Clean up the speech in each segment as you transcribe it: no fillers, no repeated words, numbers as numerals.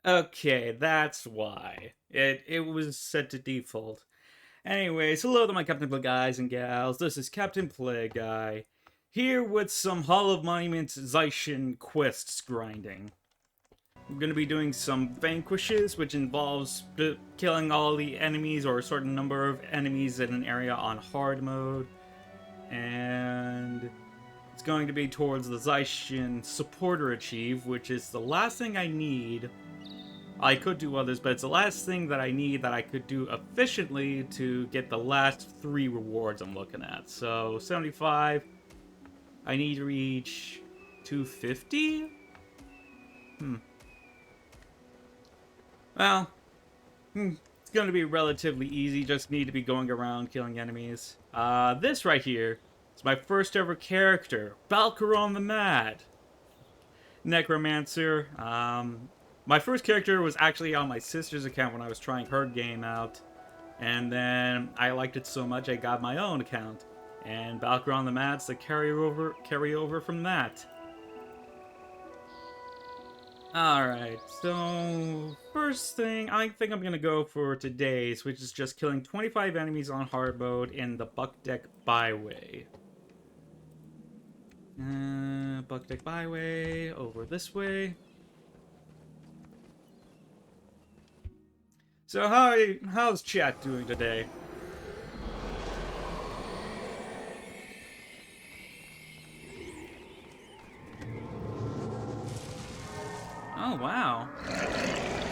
Okay, that's why. It was set to default. Anyways, hello to my Captain Play guys and gals. This is Captain Play Guy, here with some Hall of Monuments Zaishen quests grinding. I'm gonna be doing some Vanquishes, which involves killing all the enemies or a certain number of enemies in an area on hard mode. And it's going to be towards the Zaishen Supporter Achieve, which is the last thing I need. I could do others, but it's the last thing that I need that I could do efficiently to get the last 3 rewards I'm looking at. So, 75. I need to reach 250? Well, it's going to be relatively easy. Just need to be going around killing enemies. This right here is my first ever character, Valkyron the Mad. Necromancer. My first character was actually on my sister's account when I was trying her game out. And then I liked it so much I got my own account. And Valkyron the Mad's the carryover from that. Alright, so first thing I think I'm gonna go for today's, which is just killing 25 enemies on hard mode in the Buck Deck Byway. Buck Deck Byway, over this way. So how's chat doing today? Oh wow.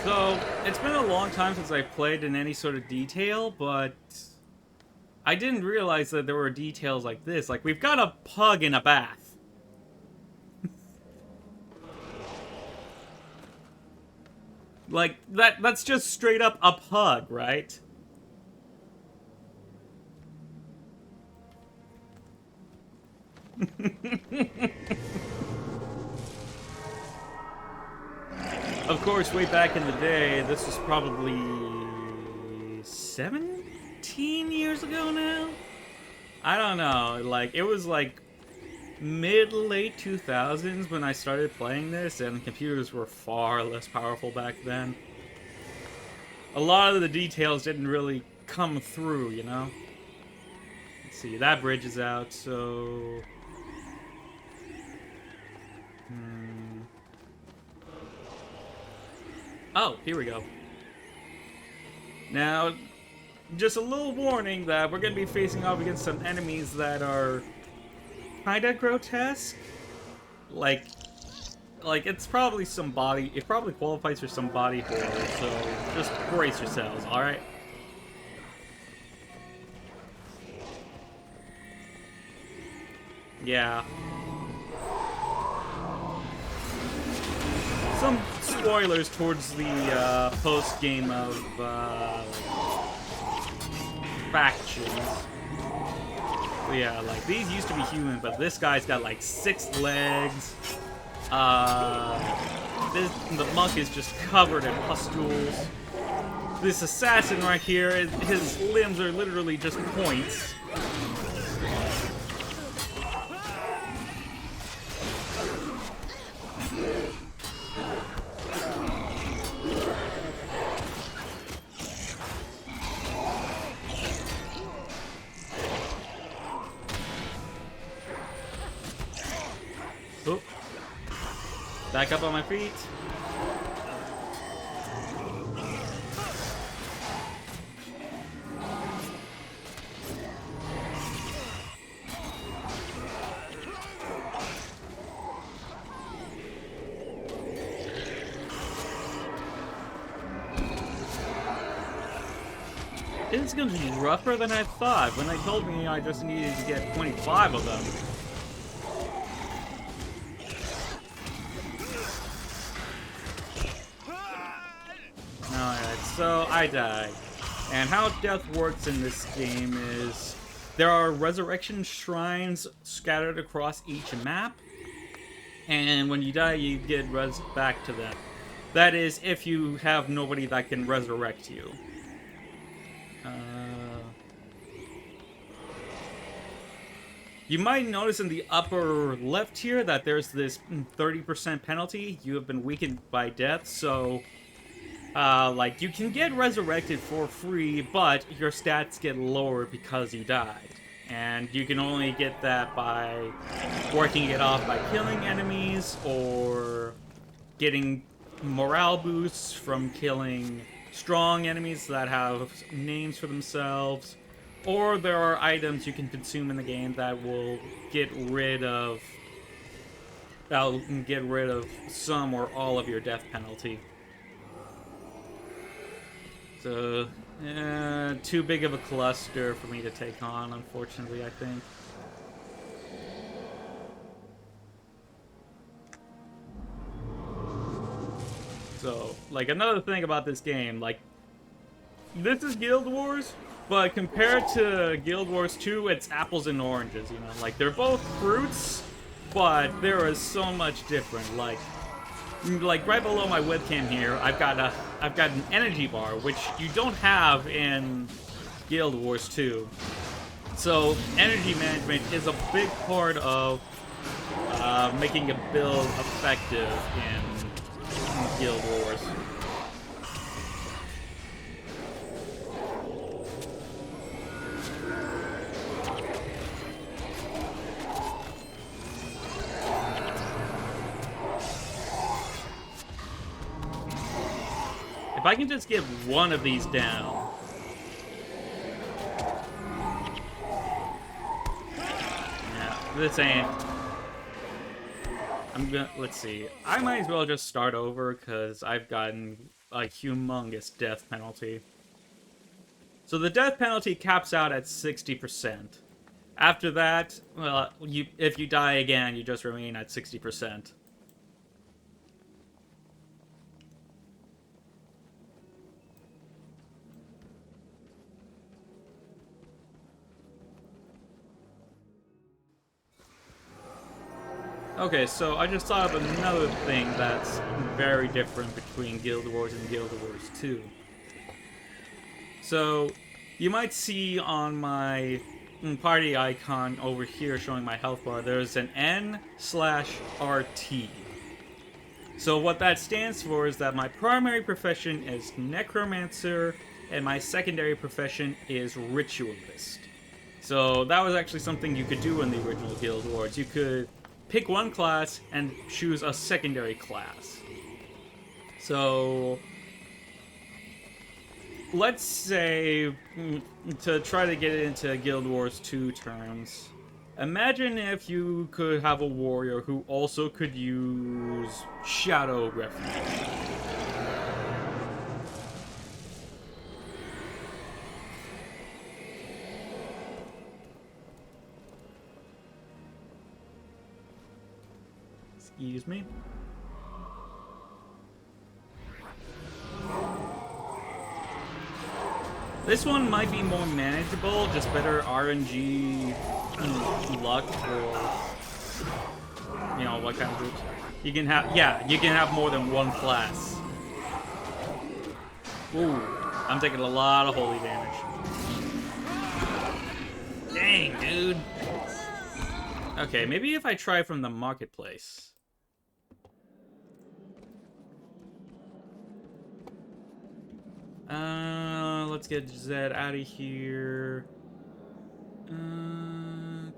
So it's been a long time since I played in any sort of detail, but I didn't realize that there were details like this. Like we've got a pug in a bath. Like that's just straight up a pug, right? Of course, way back in the day, this was probably 17 years ago now? I don't know. Like, it was like mid-late 2000s when I started playing this, and computers were far less powerful back then. A lot of the details didn't really come through, you know? Let's see, that bridge is out, so... Oh, here we go. Now, just a little warning that we're going to be facing off against some enemies that are kinda grotesque. Like it's probably some body. It probably qualifies for some body horror. So just brace yourselves. All right. Yeah. Some spoilers towards the post game of factions. Yeah, like these used to be human, but this guy's got like 6 legs. The monk is just covered in pustules. This assassin right here, his limbs are literally just points. Oh. Back up on my feet. It's gonna be rougher than I thought. When they told me I just needed to get 25 of them. Alright, so I died. And how death works in this game is there are resurrection shrines scattered across each map. And when you die, you get res back to them. That is, if you have nobody that can resurrect you. You might notice in the upper left here that there's this 30% penalty. You have been weakened by death, so like, you can get resurrected for free, but your stats get lower because you died. And you can only get that by working it off by killing enemies, or getting morale boosts from killing strong enemies that have names for themselves. Or there are items you can consume in the game that will get rid of some or all of your death penalty. So, too big of a cluster for me to take on, unfortunately, I think. So, like, another thing about this game, like, this is Guild Wars, but compared to Guild Wars 2, it's apples and oranges, you know? Like, they're both fruits, but there is so much different. Like right below my webcam here, I've got an energy bar, which you don't have in Guild Wars 2. So energy management is a big part of making a build effective in Guild Wars. If I can just get one of these down. Yeah, this ain't... let's see. I might as well just start over, because I've gotten a humongous death penalty. So the death penalty caps out at 60%. After that, well, if you die again, you just remain at 60%. Okay, so I just thought of another thing that's very different between Guild Wars and Guild Wars 2. So, you might see on my party icon over here showing my health bar, there's an N/RT. So what that stands for is that my primary profession is Necromancer, and my secondary profession is Ritualist. So that was actually something you could do in the original Guild Wars. You could pick one class and choose a secondary class. So, let's say, to try to get it into Guild Wars 2 terms, imagine if you could have a warrior who also could use Shadow Refuge. Excuse me. This one might be more manageable, just better RNG luck for, you know, what kind of groups. You can have, yeah, you can have more than one class. Ooh, I'm taking a lot of holy damage. Dang, dude. Okay, maybe if I try from the marketplace. Let's get Zed out of here. I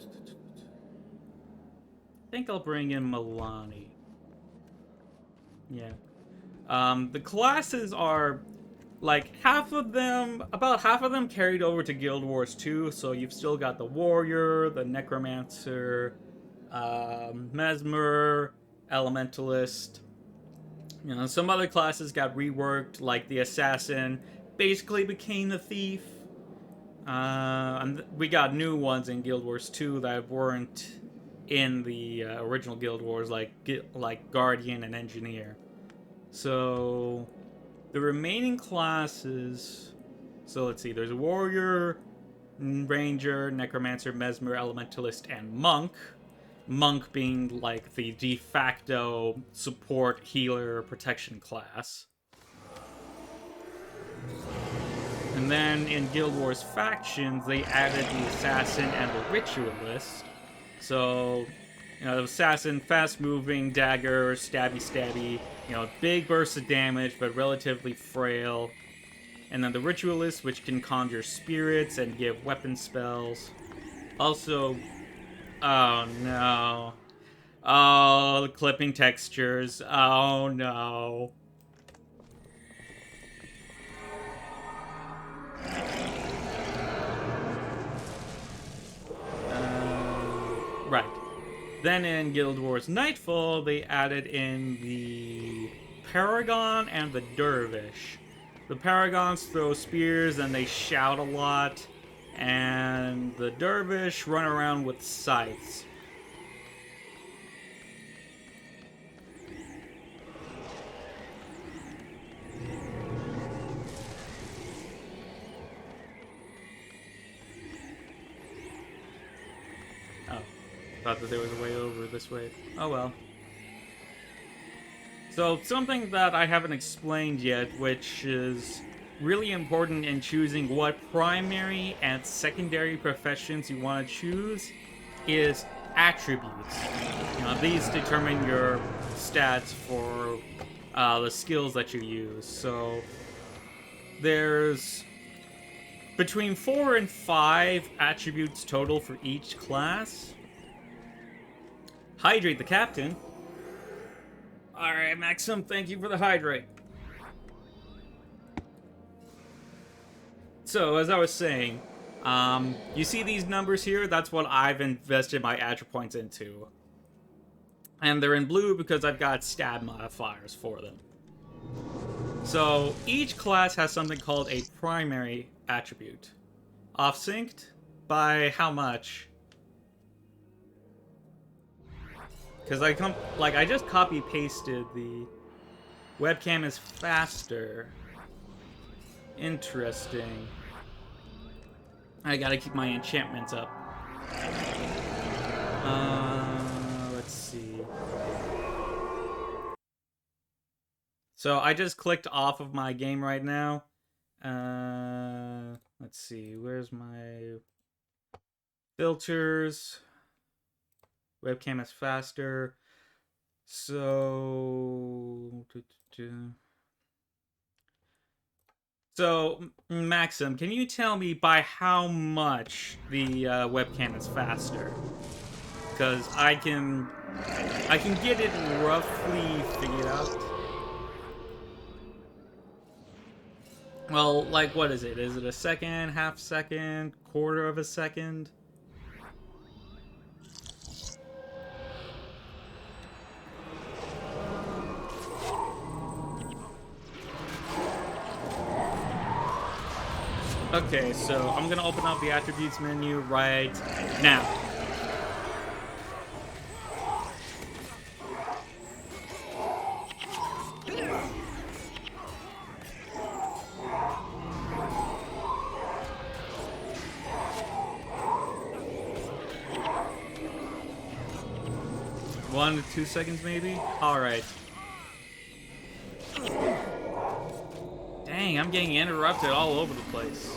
think I'll bring in Milani. Yeah. The classes are, like, about half of them carried over to Guild Wars 2, so you've still got the Warrior, the Necromancer, Mesmer, Elementalist. You know, some other classes got reworked, like the Assassin basically became the Thief. And we got new ones in Guild Wars 2 that weren't in the original Guild Wars, like Guardian and Engineer. So, the remaining classes... So, let's see, there's Warrior, Ranger, Necromancer, Mesmer, Elementalist, and Monk. Monk being, like, the de facto support, healer, protection class. And then in Guild Wars Factions, they added the Assassin and the Ritualist. So, assassin, fast-moving, dagger, stabby, big bursts of damage, but relatively frail. And then the ritualist, which can conjure spirits and give weapon spells. Also, oh no. Oh, the clipping textures. Oh no. Right. Then in Guild Wars Nightfall, they added in the Paragon and the Dervish. The Paragons throw spears and they shout a lot, and the Dervish run around with scythes. Thought that there was a way over this way. Oh well. So, something that I haven't explained yet, which is really important in choosing what primary and secondary professions you want to choose, is attributes. These determine your stats for the skills that you use. So, there's between 4 and 5 attributes total for each class. Hydrate the captain. Alright, Maxim, thank you for the hydrate. So, as I was saying, you see these numbers here? That's what I've invested my attribute points into. And they're in blue because I've got stab modifiers for them. So, each class has something called a primary attribute. Off-synced? By how much? Because I just copy-pasted the webcam is faster. Interesting. I gotta keep my enchantments up. Let's see. So I just clicked off of my game right now. Let's see. Where's my filters? Webcam is faster. So, Maxim, can you tell me by how much the webcam is faster? Because I can get it roughly figured out. Well, like, what is it? Is it a second, half second, quarter of a second? Okay, so I'm gonna open up the attributes menu right now. One to 2 seconds, maybe? Alright. Dang, I'm getting interrupted all over the place.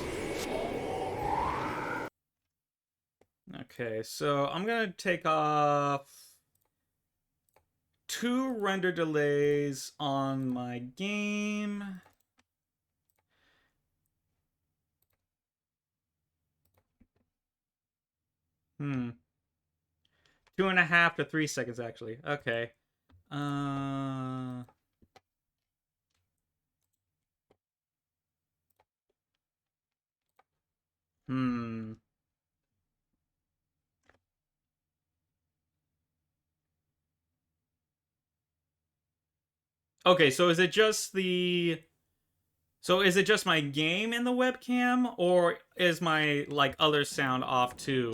Okay, so I'm gonna take off 2 render delays on my game. Hmm. 2.5 to 3 seconds, actually. Okay. Hmm. Okay, so is it just the... So is it just my game in the webcam, or is my, like, other sound off too?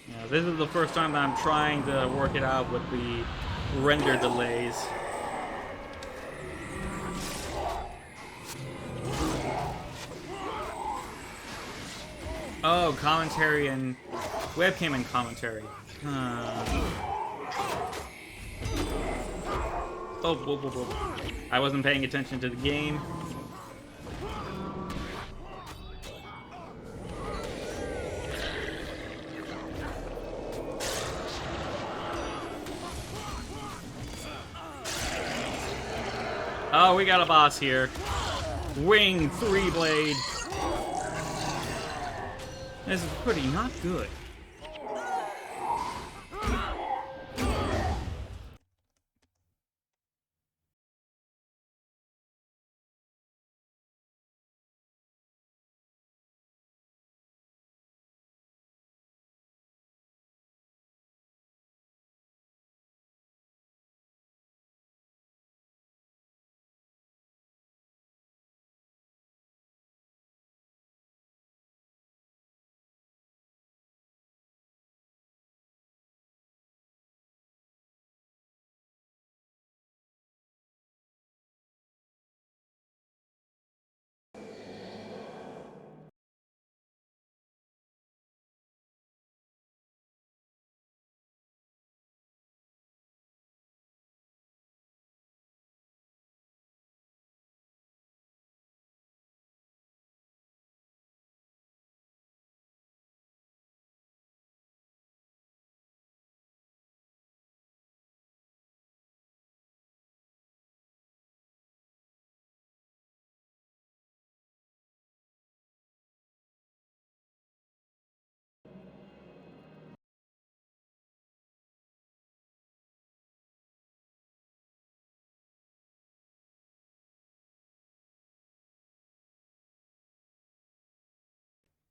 Yeah, this is the first time that I'm trying to work it out with the render delays. Oh, commentary and webcam and commentary. Oh, whoa, whoa, whoa. I wasn't paying attention to the game. Oh, we got a boss here. Wing 3-blade. This is pretty not good.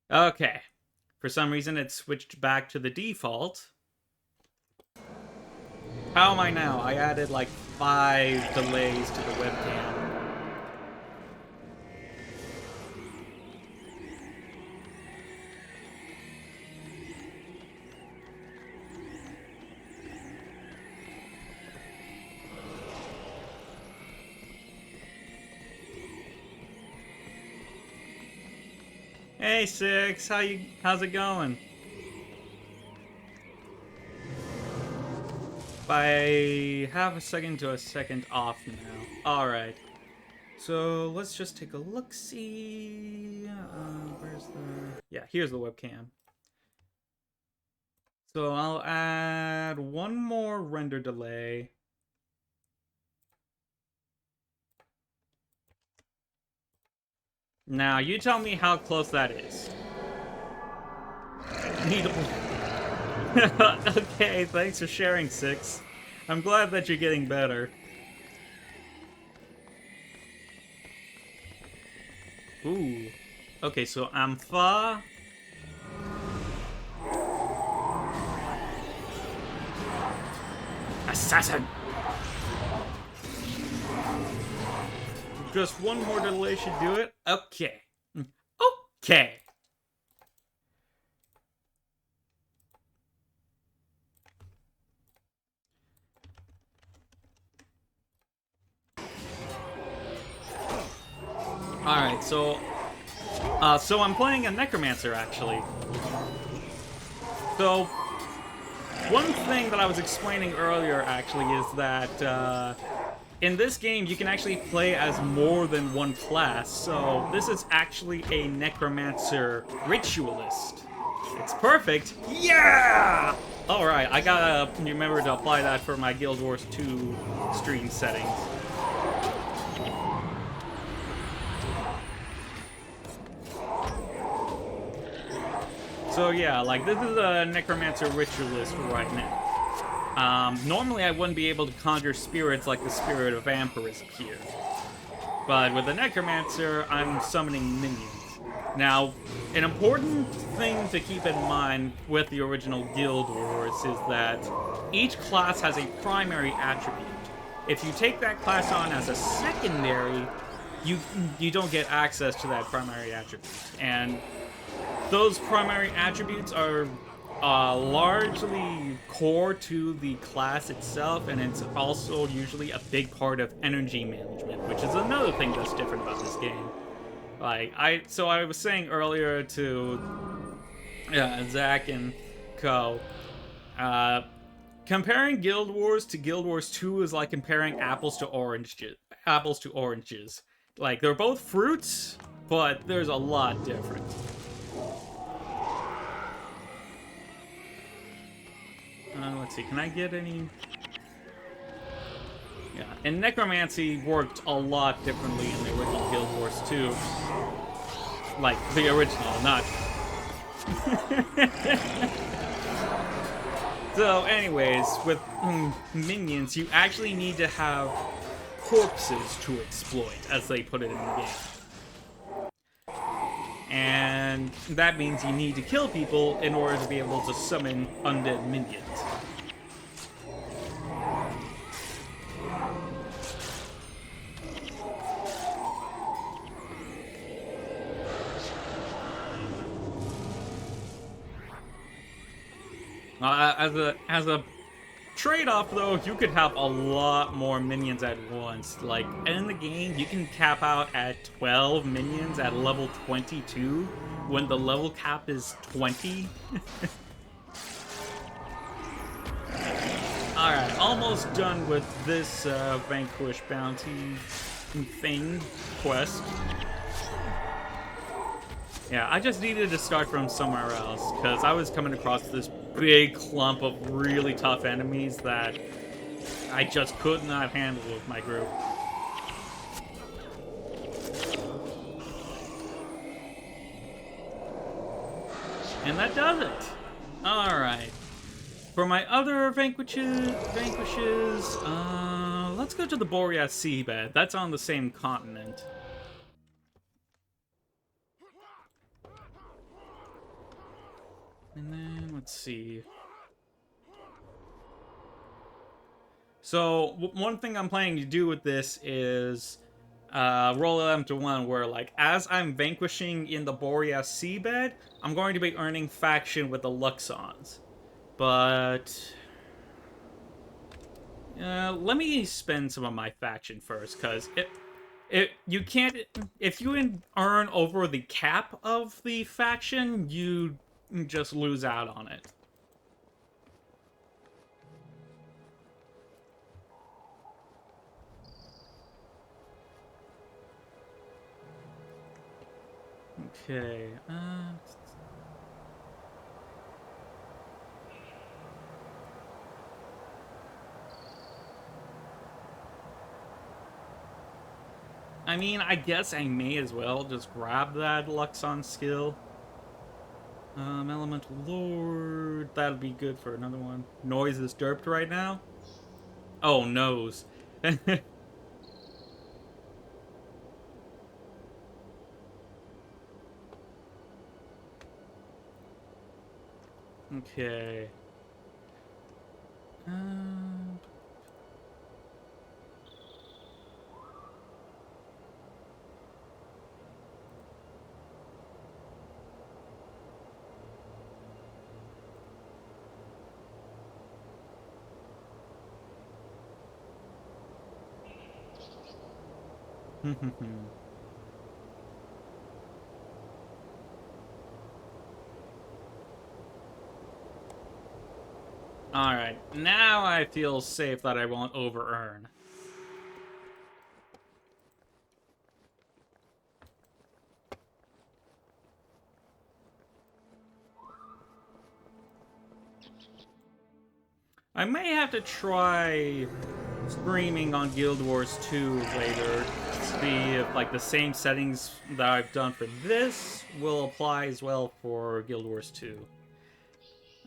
Okay. For some reason, it switched back to the default. How am I now? I added like 5 delays to the webcam. Hey, Six, how's it going? By half a second to a second off now. Alright. So let's just take a look-see. Where's the... Yeah, here's the webcam. So I'll add one more render delay. Now, you tell me how close that is. Okay, thanks for sharing, Six. I'm glad that you're getting better. Ooh. Okay, so Ampha. Assassin! Just one more delay should do it? Okay. Okay. Alright, so I'm playing a Necromancer, actually. So, one thing that I was explaining earlier, actually, is that, in this game, you can actually play as more than one class, so this is actually a Necromancer Ritualist. It's perfect. Yeah! Alright, I gotta remember to apply that for my Guild Wars 2 stream settings. So yeah, like, this is a Necromancer Ritualist right now. Normally I wouldn't be able to conjure spirits like the Spirit of Emperors appear. But with the Necromancer, I'm summoning minions. Now, an important thing to keep in mind with the original Guild Wars is that each class has a primary attribute. If you take that class on as a secondary, you don't get access to that primary attribute. And those primary attributes are largely core to the class itself, and it's also usually a big part of energy management, which is another thing that's different about this game. Like, I was saying earlier to Zach and Co, Comparing Guild Wars to Guild Wars 2 is like comparing apples to oranges. Apples to oranges. Like, they're both fruits, but there's a lot different. Let's see, can I get any... Yeah, and Necromancy worked a lot differently in the original Guild Wars 2. Like, the original, not... So, anyways, with minions, you actually need to have corpses to exploit, as they put it in the game. And that means you need to kill people in order to be able to summon undead minions. As a trade-off, though, you could have a lot more minions at once. Like, in the game, you can cap out at 12 minions at level 22, when the level cap is 20. Alright, almost done with this Vanquish bounty thing, quest. Yeah, I just needed to start from somewhere else, because I was coming across this big clump of really tough enemies that I just could not handle with my group. And that does it! Alright. For my other vanquishes, let's go to the Boreas seabed. That's on the same continent. And then, let's see. So, one thing I'm planning to do with this is roll them to one where, like, as I'm vanquishing in the Boreas seabed, I'm going to be earning faction with the Luxons. But let me spend some of my faction first, because you can't... If you earn over the cap of the faction, you just lose out on it. Okay, I mean, I guess I may as well just grab that Luxon skill. Elemental Lord, that'll be good for another one. Noise is derped right now? Oh, nose. Okay. Alright, now I feel safe that I won't over-earn. I may have to try streaming on Guild Wars 2 later to see if, like, the same settings that I've done for this will apply as well for Guild Wars 2.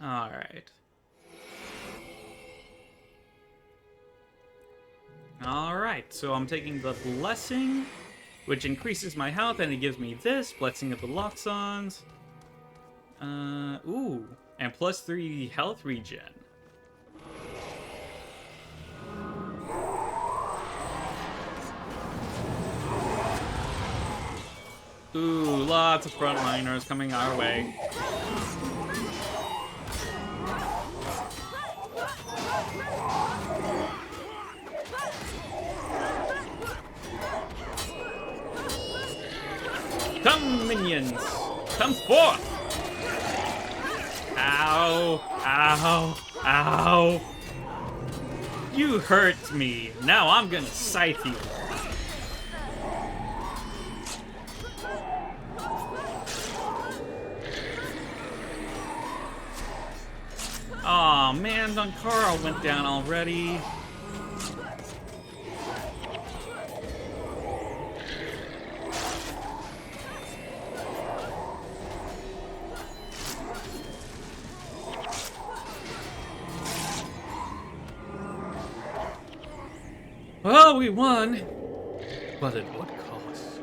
Alright. Alright, so I'm taking the Blessing, which increases my health, and it gives me this, Blessing of the Luxons. Ooh, and plus 3 health regen. Ooh, lots of frontliners coming our way. Come, minions! Come forth! Ow! Ow! Ow! You hurt me. Now I'm gonna scythe you. Aw, man, Dunkara went down already. Well, we won, but at what cost?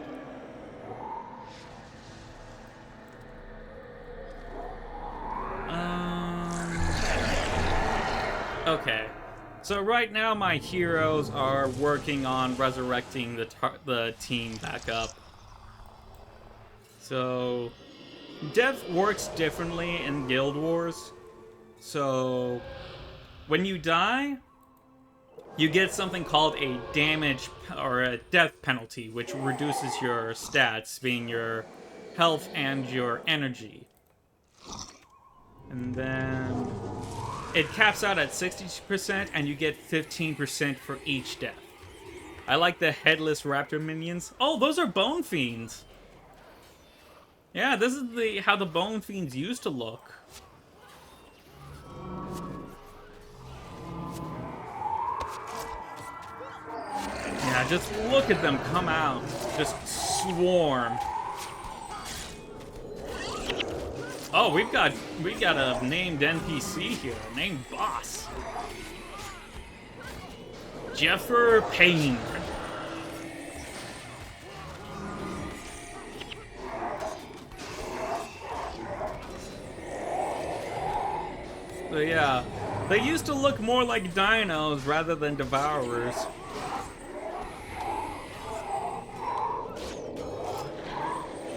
Okay. So right now my heroes are working on resurrecting the team back up. So death works differently in Guild Wars. So when you die, you get something called a damage or a death penalty, which reduces your stats, being your health and your energy. And then it caps out at 60%, and you get 15% for each death. I like the headless raptor minions. Oh, those are bone fiends. Yeah, this is how the bone fiends used to look. Yeah, just look at them come out. Just swarm. Oh, we got a named NPC here, named Boss. Jeffer Payne. So yeah, they used to look more like dinos rather than devourers.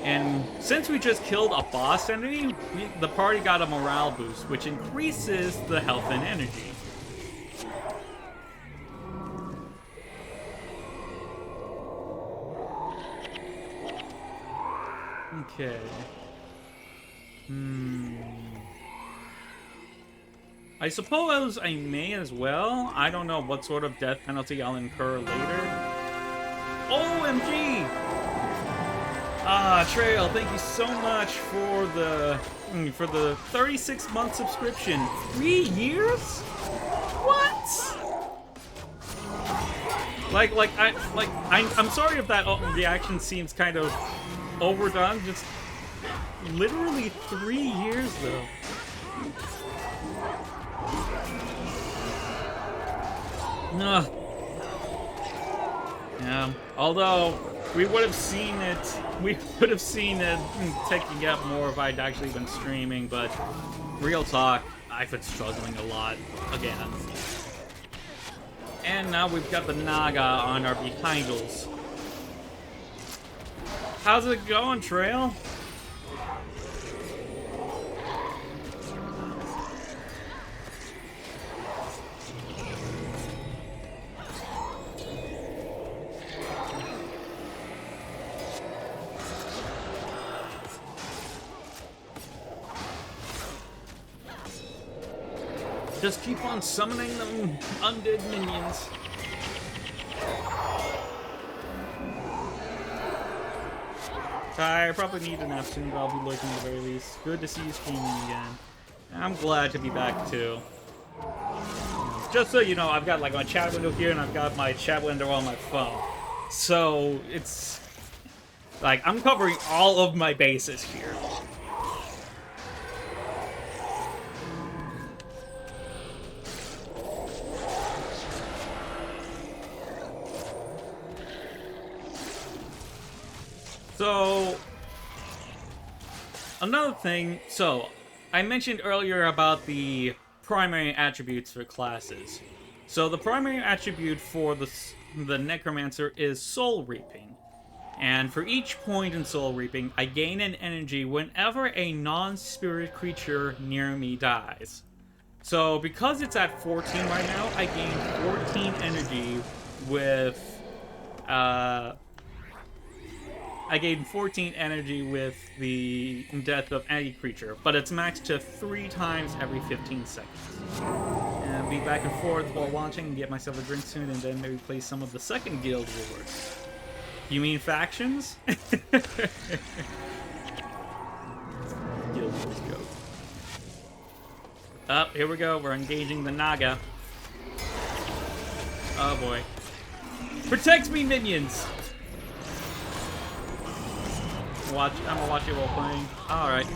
And since we just killed a boss enemy, the party got a morale boost, which increases the health and energy. Okay. I suppose I may as well. I don't know what sort of death penalty I'll incur later. OMG! Trail, thank you so much for the 36-month subscription. 3 years? What? I'm sorry if that reaction seems kind of overdone. Just literally 3 years though. Ugh. Yeah. Although we would have seen it taking up more if I'd actually been streaming, but real talk, I've been struggling a lot again. And now we've got the Naga on our behindles. How's it going, Trail? Just keep on summoning them undead minions. I probably need a nap soon, but I'll be lurking at the very least. Good to see you streaming again. I'm glad to be back too. Just so you know, I've got like my chat window here, and I've got my chat window on my phone. So it's like I'm covering all of my bases here. So, another thing, I mentioned earlier about the primary attributes for classes. So the primary attribute for the Necromancer is Soul Reaping. And for each point in Soul Reaping, I gain an energy whenever a non-spirit creature near me dies. So because it's at 14 right now, I gain 14 energy with, I gain 14 energy with the death of any creature, but it's maxed to 3 times every 15 seconds. And be back and forth while watching and get myself a drink soon, and then maybe play some of the second Guild Wars. You mean factions? Guild Wars go. Oh, here we go. We're engaging the Naga. Oh boy. Protect me, minions! I'm gonna watch it while playing. Alright.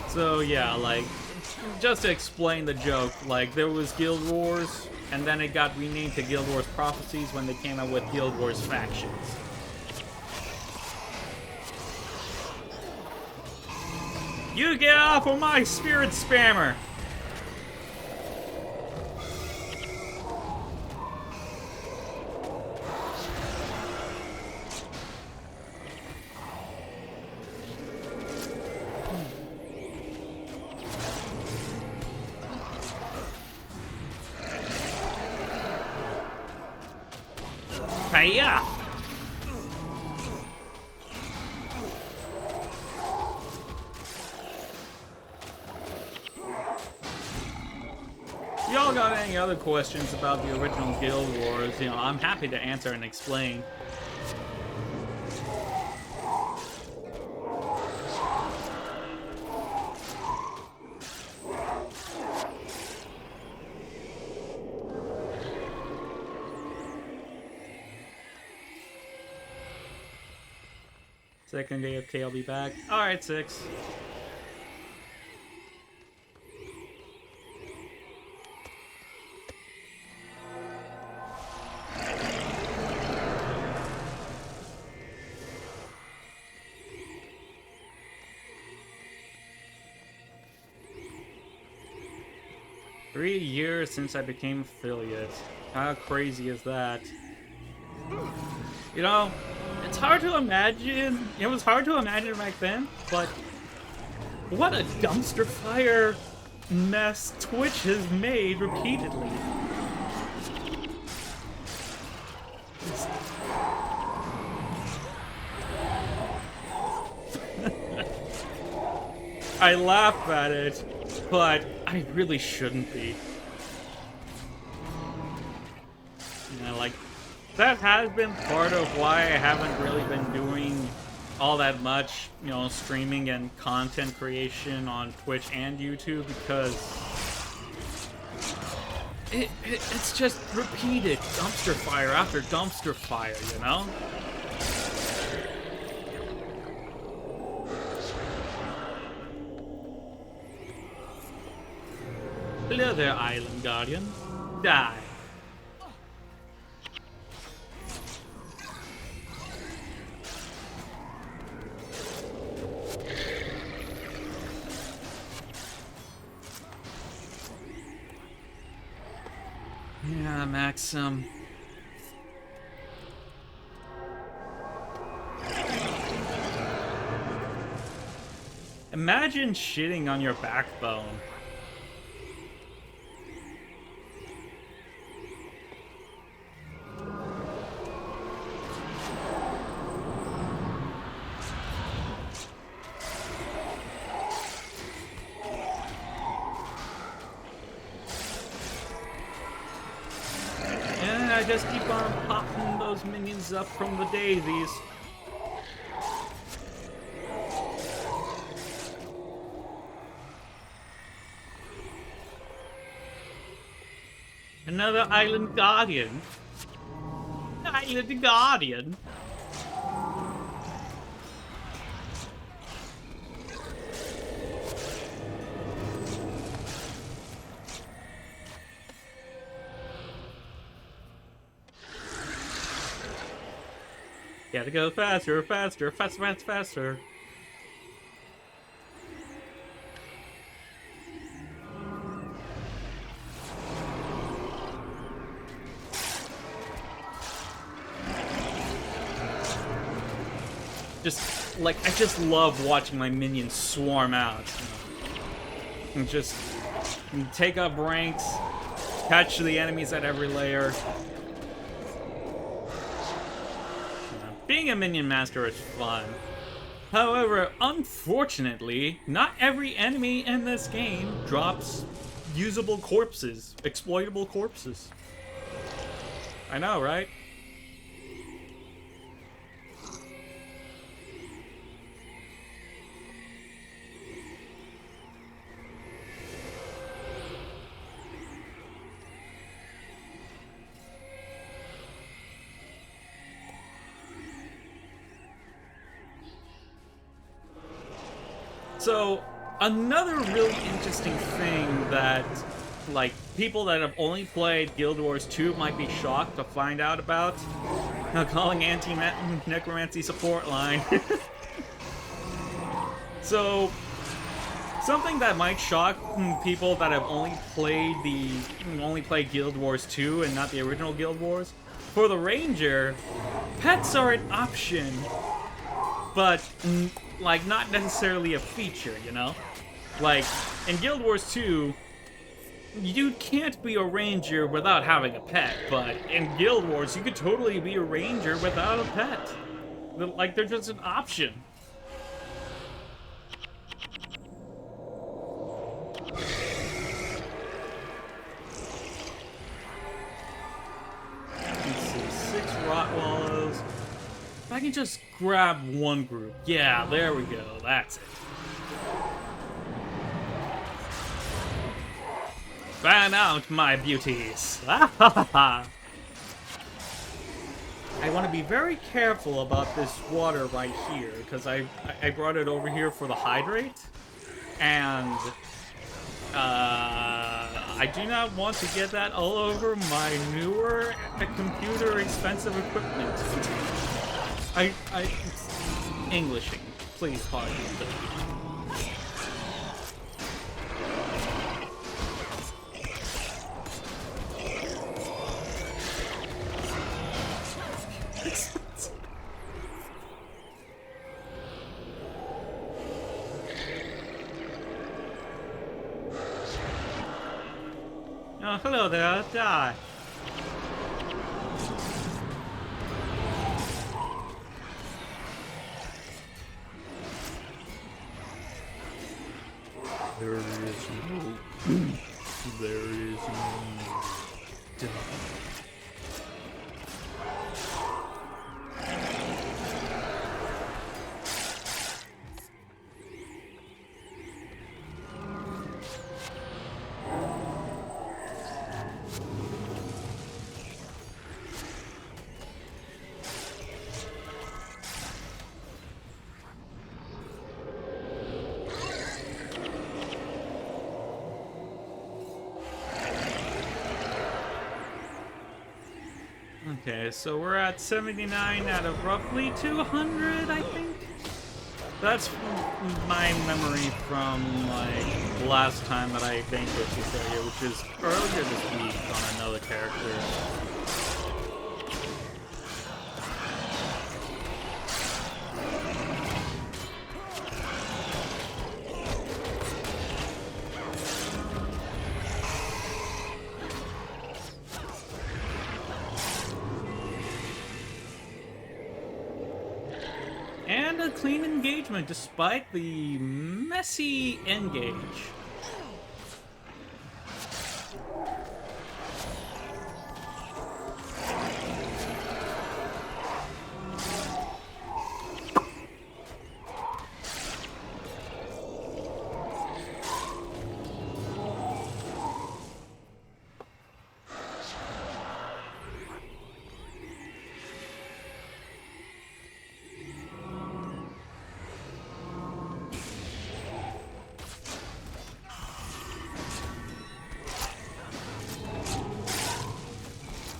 So yeah, like, just to explain the joke, like, there was Guild Wars, and then it got renamed to Guild Wars Prophecies when they came out with Guild Wars Factions. You get off of my spirit spammer! Hiya! Y'all got any other questions about the original Guild Wars, you know, I'm happy to answer and explain. Second day of K, I'll be back. Alright, 6. Three years since I became affiliate. How crazy is that? You know, it's hard to imagine. It was hard to imagine back then, but what a dumpster fire mess Twitch has made repeatedly. I laugh at it, but I really shouldn't be. You know, like, that has been part of why I haven't really been doing all that much, you know, streaming and content creation on Twitch and YouTube, because it's just repeated dumpster fire after dumpster fire, you know? Hello there, Island Guardian. Die. Yeah, Maxim. Imagine shitting on your backbone. I just keep on popping those minions up from the daisies. Another Island Guardian. Island Guardian. Gotta go faster, faster, faster, faster, faster. Just, like, I just love watching my minions swarm out. And just take up ranks, catch the enemies at every layer. Being a minion master is fun. However, unfortunately, not every enemy in this game drops usable corpses. Exploitable corpses. I know, right? So, another really interesting thing that, like, people that have only played Guild Wars 2 might be shocked to find out about. Now, calling anti-necromancy support line. So, something that might shock people that have only played Guild Wars 2 and not the original Guild Wars. For the Ranger, pets are an option, but like, not necessarily a feature, you know? Like, in Guild Wars 2, you can't be a ranger without having a pet, but in Guild Wars, you could totally be a ranger without a pet. Like, they're just an option. Let's see, 6 Rottweiler. If I can just grab one group. Yeah, there we go. That's it. Fan out, my beauties. I want to be very careful about this water right here, because I brought it over here for the hydrate. And I do not want to get that all over my newer computer expensive equipment. Englishing. Please pardon me. Oh, hello there. Die. There is no... there is no... death. Okay, so we're at 79 out of roughly 200, I think? That's my memory from, like, the last time that I vanquished this area, which is earlier this week on another character. And a clean engagement despite the messy engage.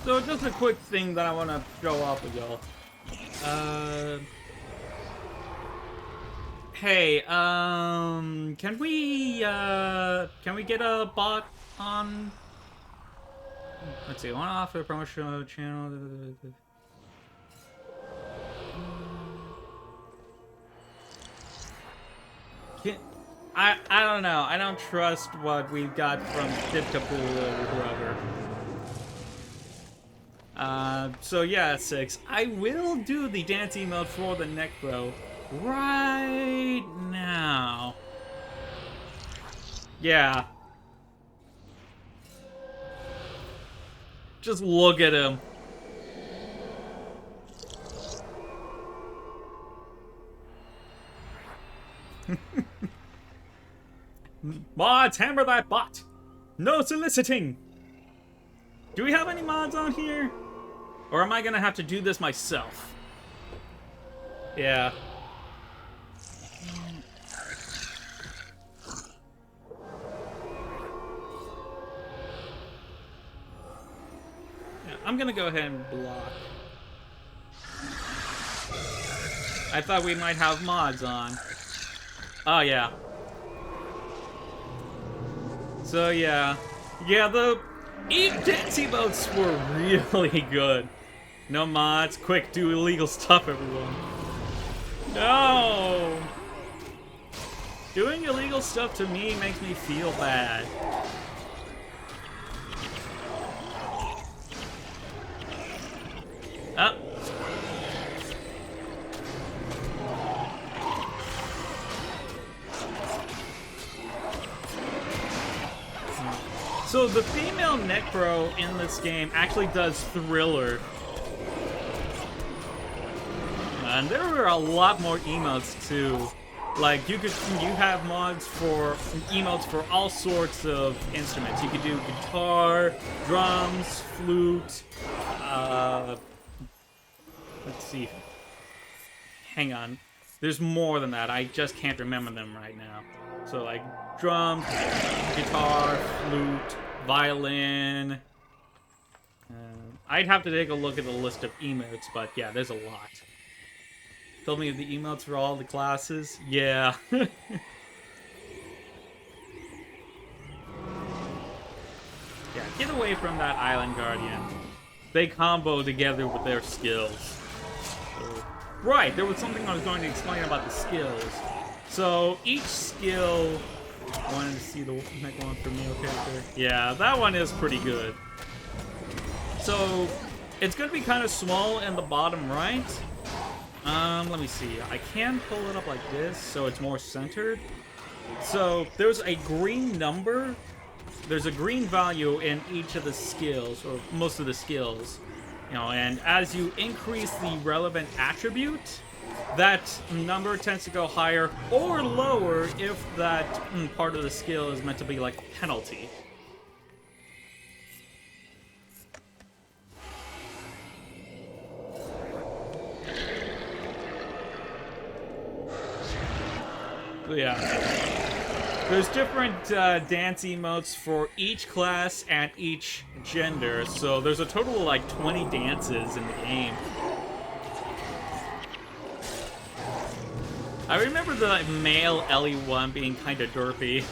So just a quick thing that I want to show off with y'all. Hey, can we get a bot on? Let's see, one off the promotional channel. I don't know. I don't trust what we've got from Tiptapool or whoever. So yeah, 6. I will do the dance emote for the Necro right now. Yeah. Just look at him. Mods, hammer that bot! No soliciting! Do we have any mods on here? Or am I gonna have to do this myself? Yeah. I'm gonna go ahead and block. I thought we might have mods on. Oh, yeah. So, yeah. Yeah, the dance emotes were really good. No mods. Quick, do illegal stuff, everyone. No! Doing illegal stuff to me makes me feel bad. Oh. So the female Necro in this game actually does Thriller. And there are a lot more emotes too. Like you have mods for emotes for all sorts of instruments. You could do guitar, drums, flute, let's see. Hang on. There's more than that. I just can't remember them right now. So like drums, guitar, flute, violin. I'd have to take a look at the list of emotes, but yeah, there's a lot. Tell me the emotes for all the classes. Yeah. Yeah, get away from that Island Guardian. They combo together with their skills. So, right, there was something I was going to explain about the skills. So each skill. I wanted to see the next one for male character. Yeah, that one is pretty good. So it's going to be kind of small in the bottom right. Let me see. I can pull it up like this so it's more centered. So there's a green number. There's a green value in each of the skills, or most of the skills. You know, and as you increase the relevant attribute, that number tends to go higher or lower if that part of the skill is meant to be like a penalty. Yeah. There's different dance emotes for each class and each gender, so there's a total of like 20 dances in the game. I remember the male Ellie one being kind of derpy.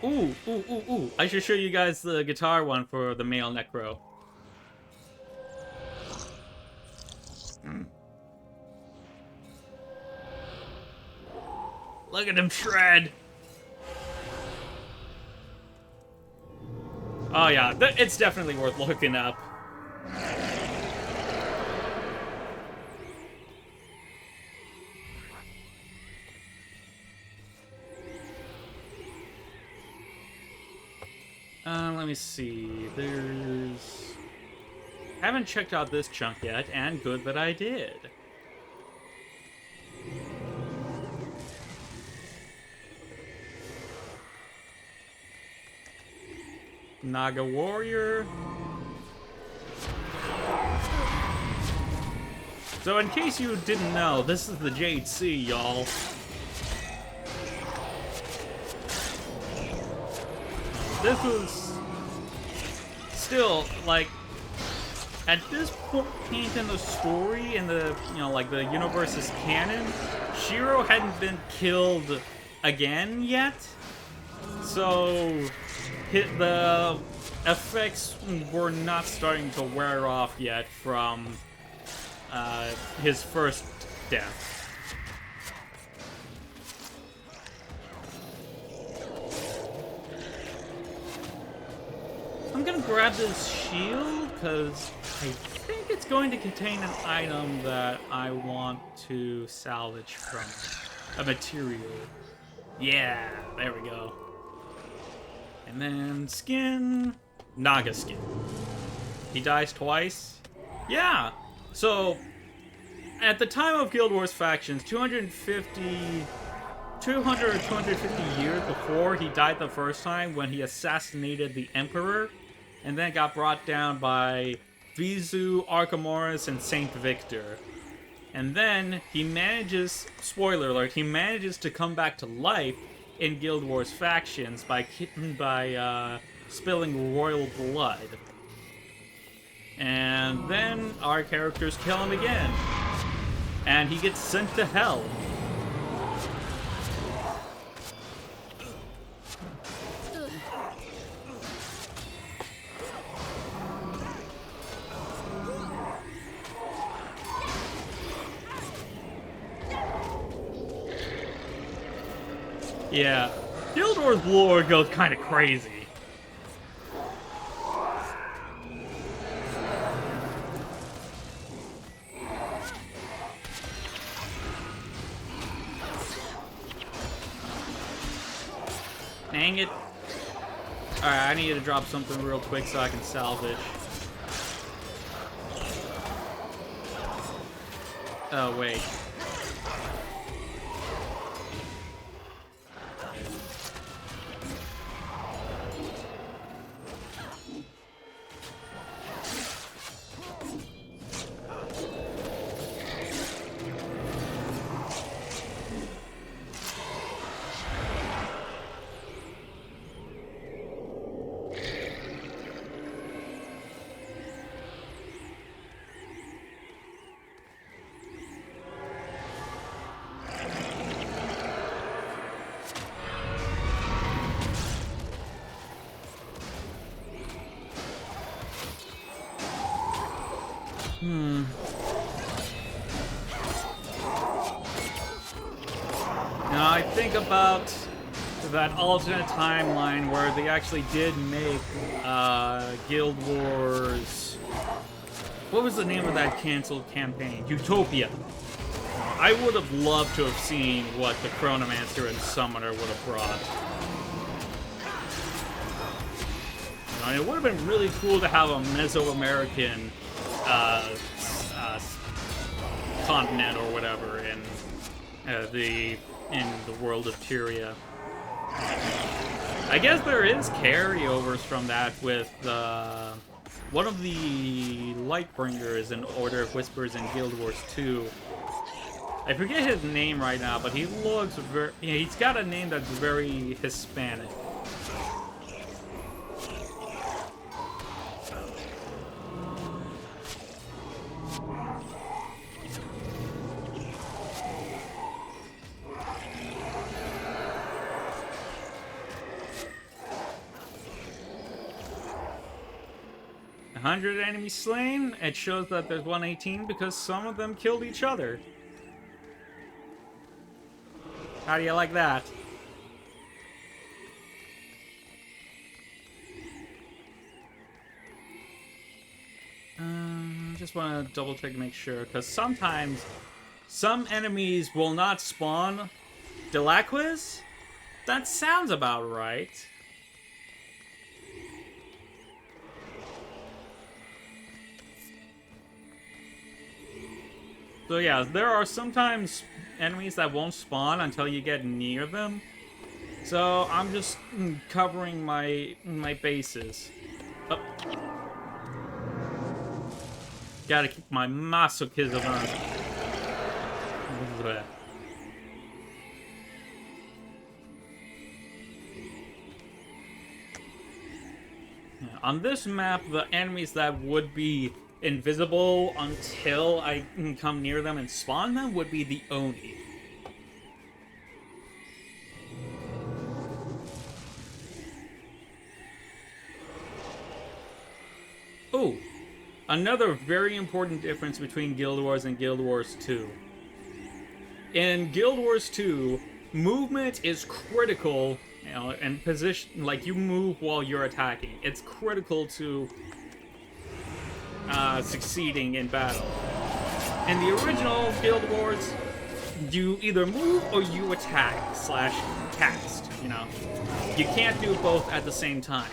Ooh. I should show you guys the guitar one for the male Necro. Look at him shred! Oh yeah, it's definitely worth looking up. Let me see. There's... Haven't checked out this chunk yet, and good that I did. Naga Warrior. So in case you didn't know, this is the Jade Sea, y'all. This was still, like, at this point in the story, in the, you know, like the universe's canon, Shiro hadn't been killed again yet. So the effects were not starting to wear off yet from his first death. I'm gonna grab this shield because I think it's going to contain an item that I want to salvage from it. A material. Yeah, there we go. And then skin. Naga skin. He dies twice. Yeah. So, at the time of Guild Wars Factions, 200 or 250 years before he died the first time when he assassinated the Emperor, and then got brought down by Vizu, Archimedes, and Saint Victor. And then he manages, spoiler alert, he manages to come back to life in Guild Wars Factions by spilling royal blood. And then our characters kill him again. And he gets sent to hell. Yeah, Guild Wars lore goes kind of crazy. Dang it. Alright, I need to drop something real quick so I can salvage. Oh, wait. Now I think about that alternate timeline where they actually did make Guild Wars. What was the name of that canceled campaign? Utopia. I would have loved to have seen what the Chronomancer and Summoner would have brought. I mean, it would have been really cool to have a Mesoamerican continent or whatever in the world of Tyria. I guess there is carryovers from that with one of the Lightbringers in Order of Whispers in Guild Wars 2. I forget his name right now, but he looks very... he's got a name that's very Hispanic. A 100 enemies slain. It shows that there's 118 because some of them killed each other. How do you like that? Just want to double check to make sure, because sometimes some enemies will not spawn Delaquiz? That sounds about right. So yeah, there are sometimes enemies that won't spawn until you get near them. So I'm just covering my bases. Oh. Gotta keep my masochism on. On this map, the enemies that would be invisible until I can come near them and spawn them would be the Oni. Oh, another very important difference between Guild Wars and Guild Wars 2. In Guild Wars 2, movement is critical, you know, and position, like you move while you're attacking. It's critical to succeeding in battle. In the original Guild Wars, you either move or you attack / cast, you know. You can't do both at the same time.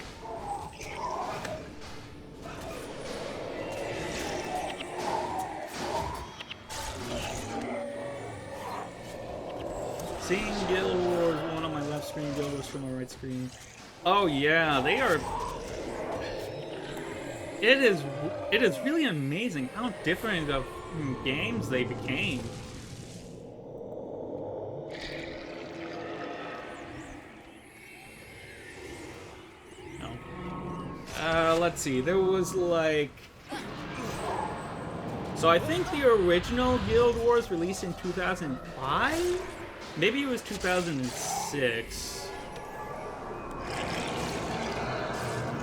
Seeing Guild Wars 1 on my left screen, Guild Wars 2 on my right screen. Oh yeah, they are... It is really amazing how different of games they became. Let's see, there was like... So I think the original Guild Wars released in 2005? Maybe it was 2006.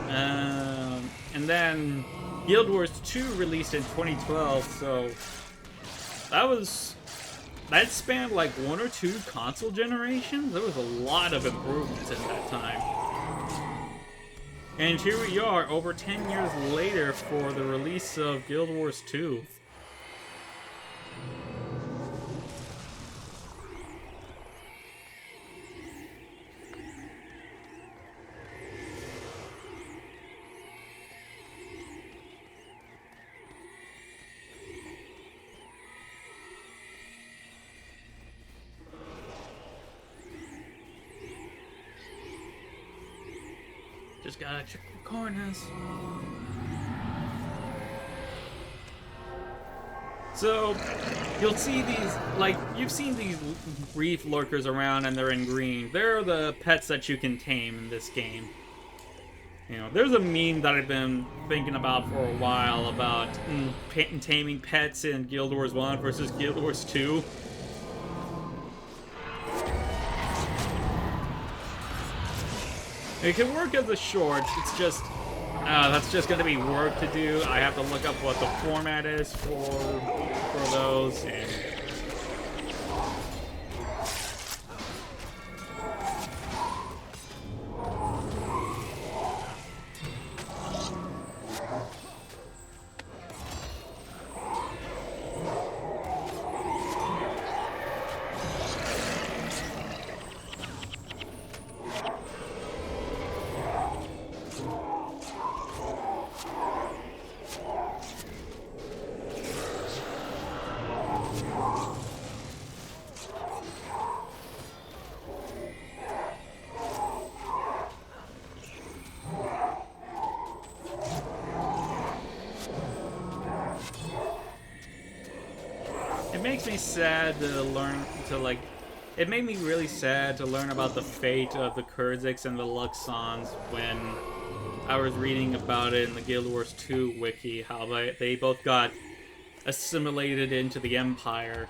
And then Guild Wars 2 released in 2012, so that spanned like 1 or 2 console generations. There was a lot of improvements in that time. And here we are, over 10 years later, for the release of Guild Wars 2. Just gotta check the corners. So, you'll see these, like, you've seen these reef lurkers around and they're in green. They're the pets that you can tame in this game. You know, there's a meme that I've been thinking about for a while about taming pets in Guild Wars 1 versus Guild Wars 2. It can work as a short, it's just, that's just going to be work to do. I have to look up what the format is for those, and... It makes me sad to learn to, like, it made me really sad to learn about the fate of the Kurziks and the Luxons when I was reading about it in the Guild Wars 2 wiki, how they both got assimilated into the Empire.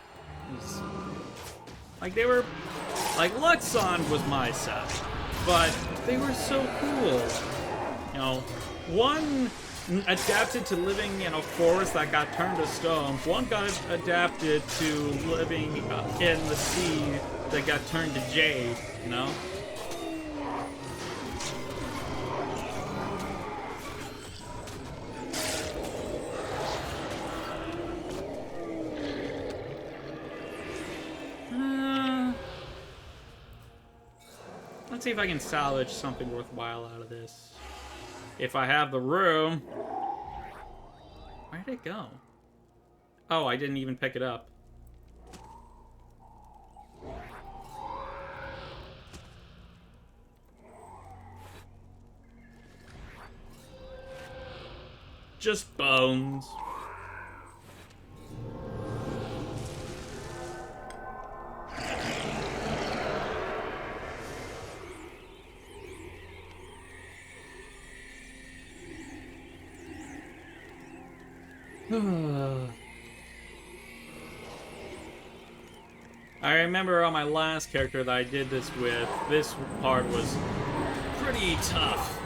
Like, they were, like, Luxon was my side, but they were so cool. You know, one adapted to living in a forest that got turned to stone. One got adapted to living in the sea that got turned to jade, you know? Let's see if I can salvage something worthwhile out of this. If I have the room. Where'd it go? Oh, I didn't even pick it up. Just bones. I remember on my last character that I did this with, this part was pretty tough.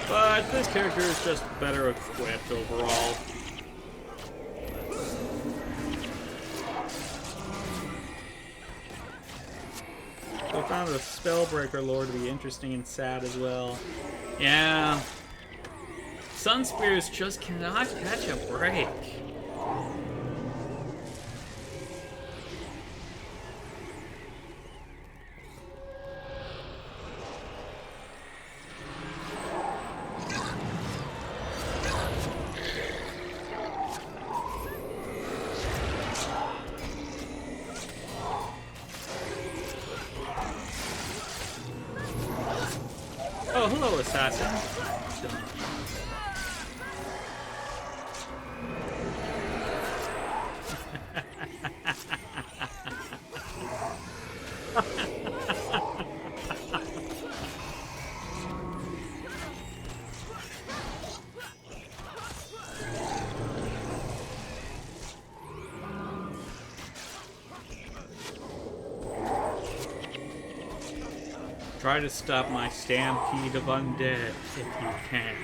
But this character is just better equipped overall. We found a Spellbreaker lore to be interesting and sad as well. Yeah. Sun Spears just cannot catch a break. Oh, hello, assassin. Try to stop my stampede of undead if you can.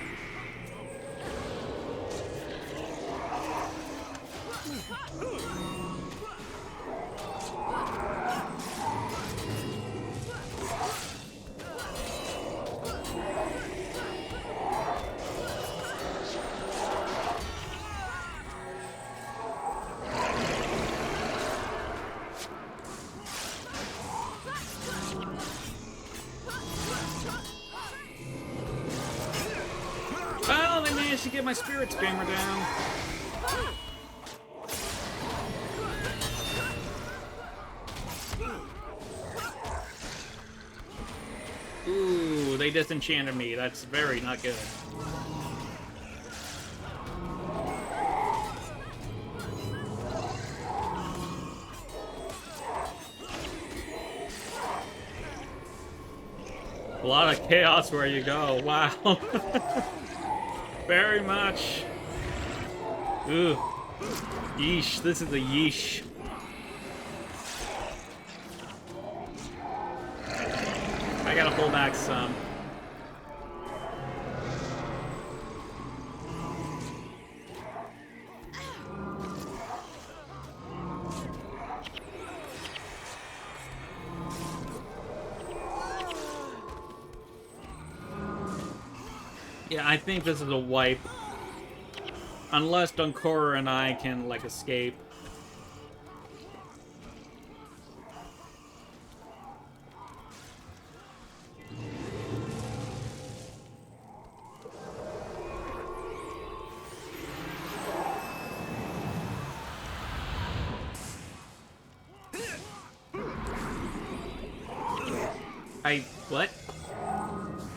Well, they managed to get my spirit spammer down. Ooh, they disenchanted me. That's very not good. A lot of chaos where you go. Wow. Very much. Ooh. Yeesh. This is a yeesh. I gotta pull back some. Yeah, I think this is a wipe. Unless Dunkora and I can, like, escape. What?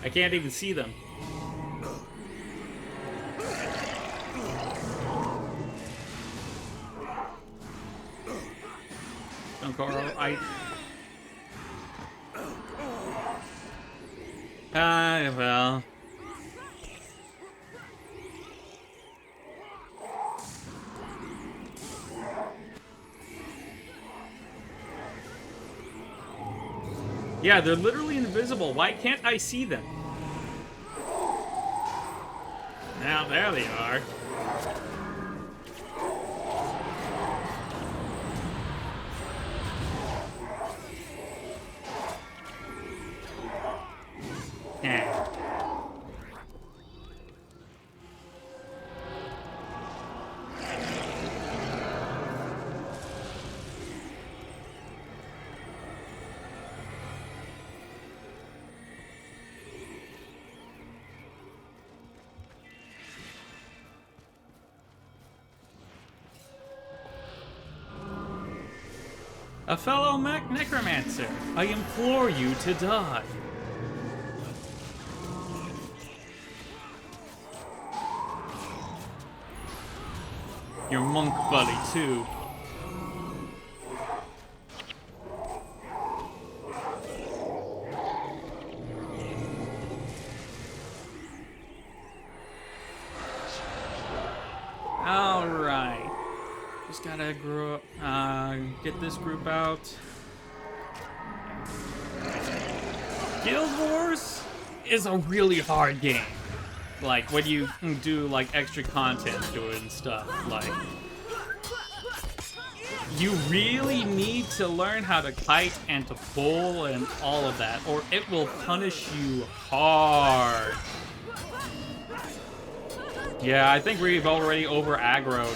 I can't even see them. Dunkora, well. Yeah, they're literally invisible. Why can't I see them? Now, there they are. A fellow necromancer, I implore you to die. Your monk buddy, too. Alright. Just gotta get this group out. Guild Wars is a really hard game. Like, when you do, like, extra content to it and stuff. Like, You really need to learn how to kite and to pull and all of that, or it will punish you hard. Yeah, I think we've already over-aggroed.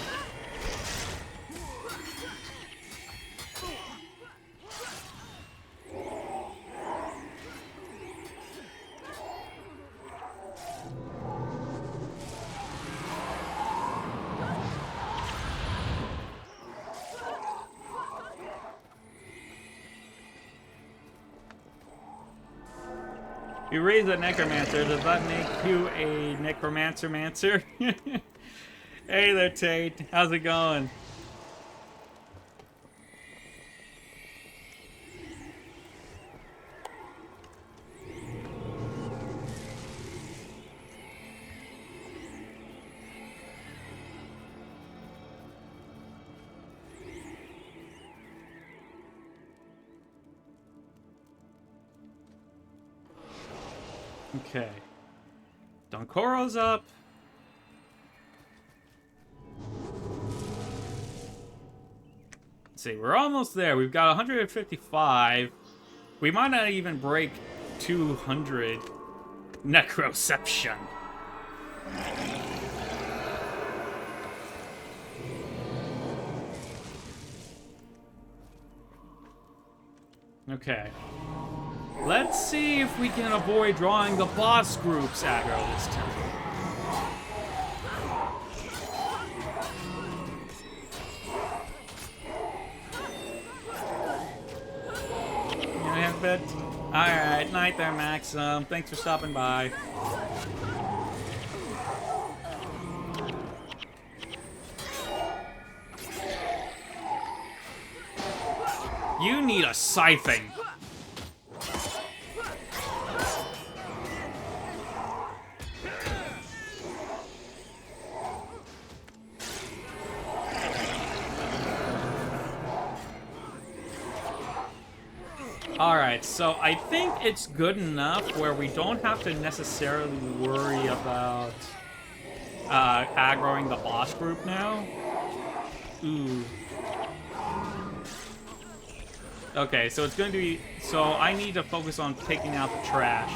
You raise a necromancer, does that make you a necromancer-mancer? Hey there, Tate. How's it going? Okay. Donkoro's up. Let's see, we're almost there. We've got 155. We might not even break 200. Necroception. Okay. Let's see if we can avoid drawing the boss group's aggro this time. You gonna have a bit? Alright, night there, Maxim. Thanks for stopping by. You need a siphon. Alright, so I think it's good enough where we don't have to necessarily worry about aggroing the boss group now. Ooh. Okay, so it's going to be... So I need to focus on taking out the trash.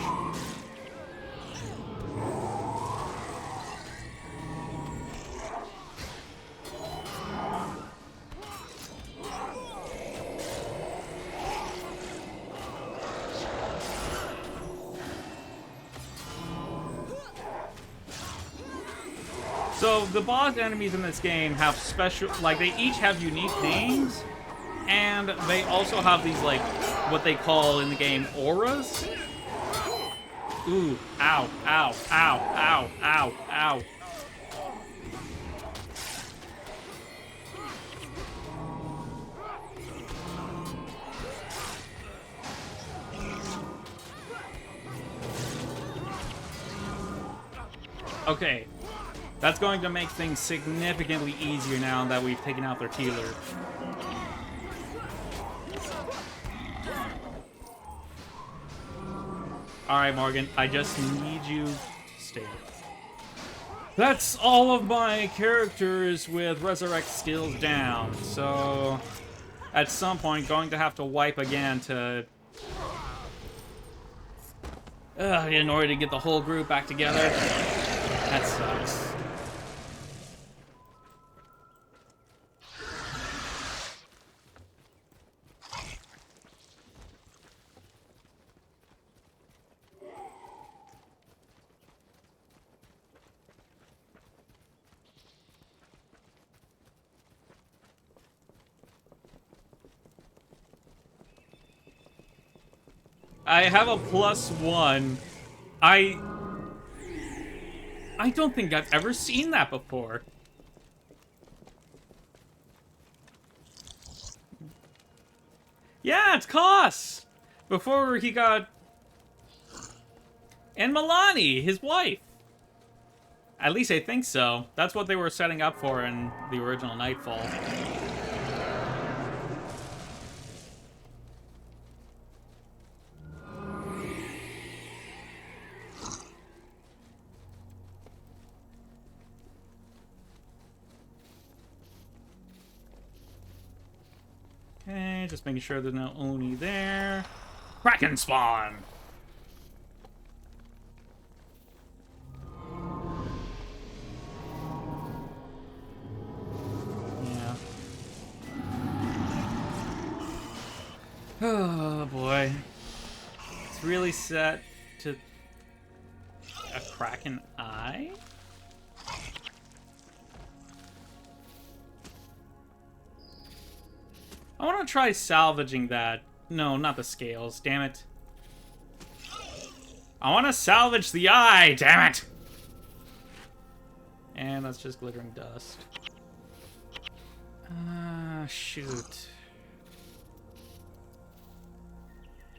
So the boss enemies in this game have special... Like, they each have unique names. And they also have these, like, what they call in the game auras. Ooh, ow, ow, ow, ow, ow, ow. Okay, that's going to make things significantly easier now that we've taken out their healer. Alright, Morgan, I just need you to stay. That's all of my characters with resurrect skills down, so at some point going to have to wipe again to in order to get the whole group back together. That sucks. I have a +1. I don't think I've ever seen that before. Yeah, it's Koss! Before he got... And Milani, his wife. At least I think so. That's what they were setting up for in the original Nightfall. just making sure there's no Oni there. Kraken spawn! Yeah. Oh boy. It's really set to a Kraken eye? I want to try salvaging that. No, not the scales. Damn it. I want to salvage the eye. Damn it. And that's just glittering dust. Shoot.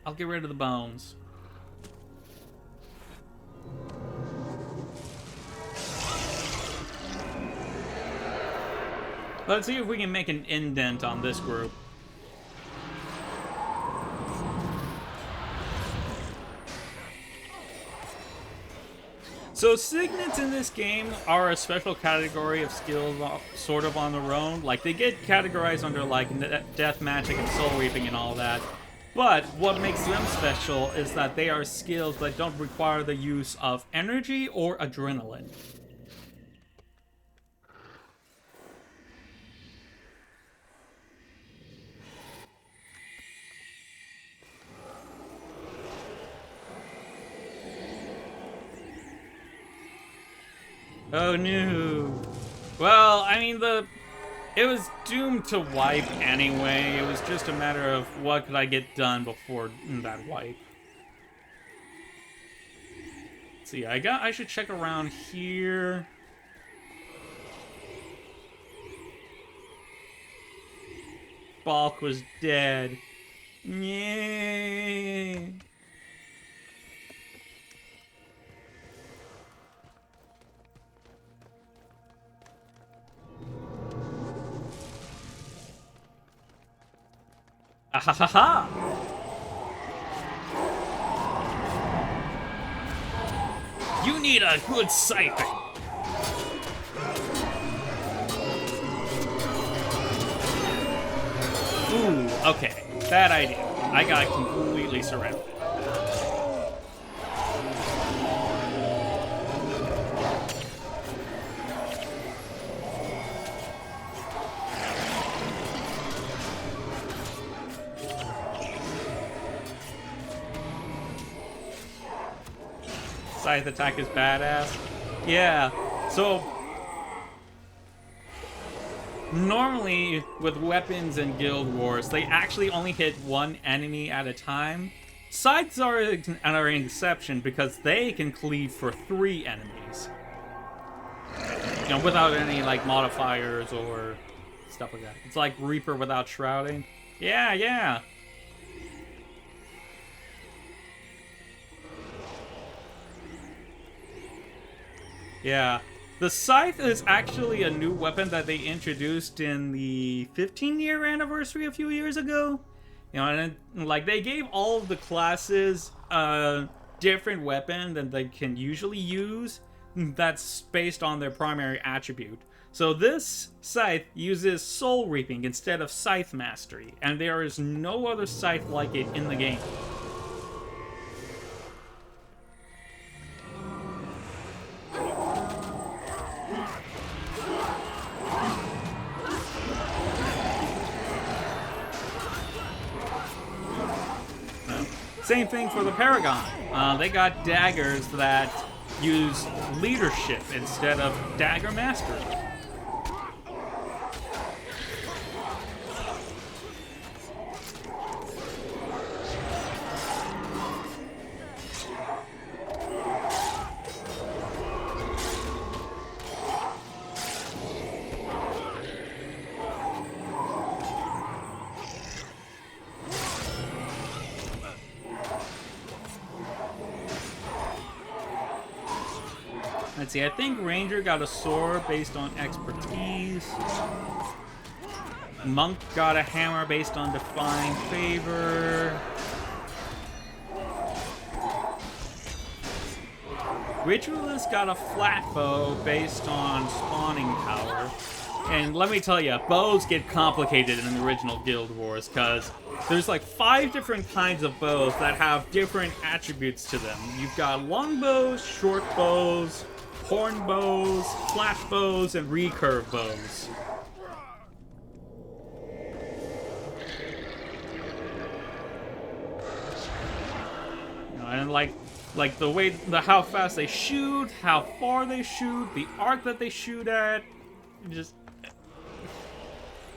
I'll get rid of the bones. Let's see if we can make an indent on this group. So signets in this game are a special category of skills sort of on their own. Like, they get categorized under, like, death magic and soul reaping and all that. But what makes them special is that they are skills that don't require the use of energy or adrenaline. Oh no. Well, I mean, it was doomed to wipe anyway. It was just a matter of what could I get done before that wipe. Let's see, I should check around here. Balk was dead. Yay. Ahahaha! You need a good siphon. Ooh, okay. Bad idea. I got completely surrounded. Scythe attack is badass. Yeah, so normally with weapons in Guild Wars, they actually only hit one enemy at a time. Scythes are an exception because they can cleave for 3 enemies. You know, without any like modifiers or stuff like that. It's like Reaper without shrouding. Yeah, yeah. Yeah, the Scythe is actually a new weapon that they introduced in the 15-year anniversary a few years ago. You know, and like they gave all of the classes a different weapon than they can usually use that's based on their primary attribute. So this Scythe uses Soul Reaping instead of Scythe Mastery, and there is no other Scythe like it in the game. Same thing for the Paragon. They got daggers that use leadership instead of dagger mastery. Let's see, I think Ranger got a sword based on expertise. Monk got a hammer based on Divine Favor. Ritualist got a flat bow based on spawning power. And let me tell you, bows get complicated in the original Guild Wars, because there's like 5 different kinds of bows that have different attributes to them. You've got long bows, short bows, horn bows, flash bows, and recurve bows. And like the way, how fast they shoot, how far they shoot, the arc that they shoot at, just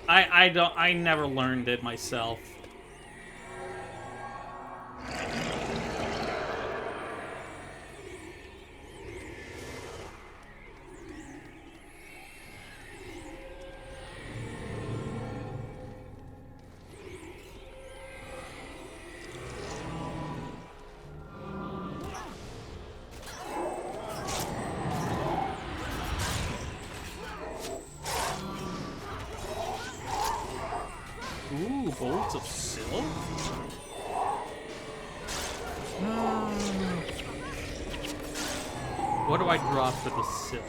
I never learned it myself. Ooh, bolts of silk? What do I drop for the silk?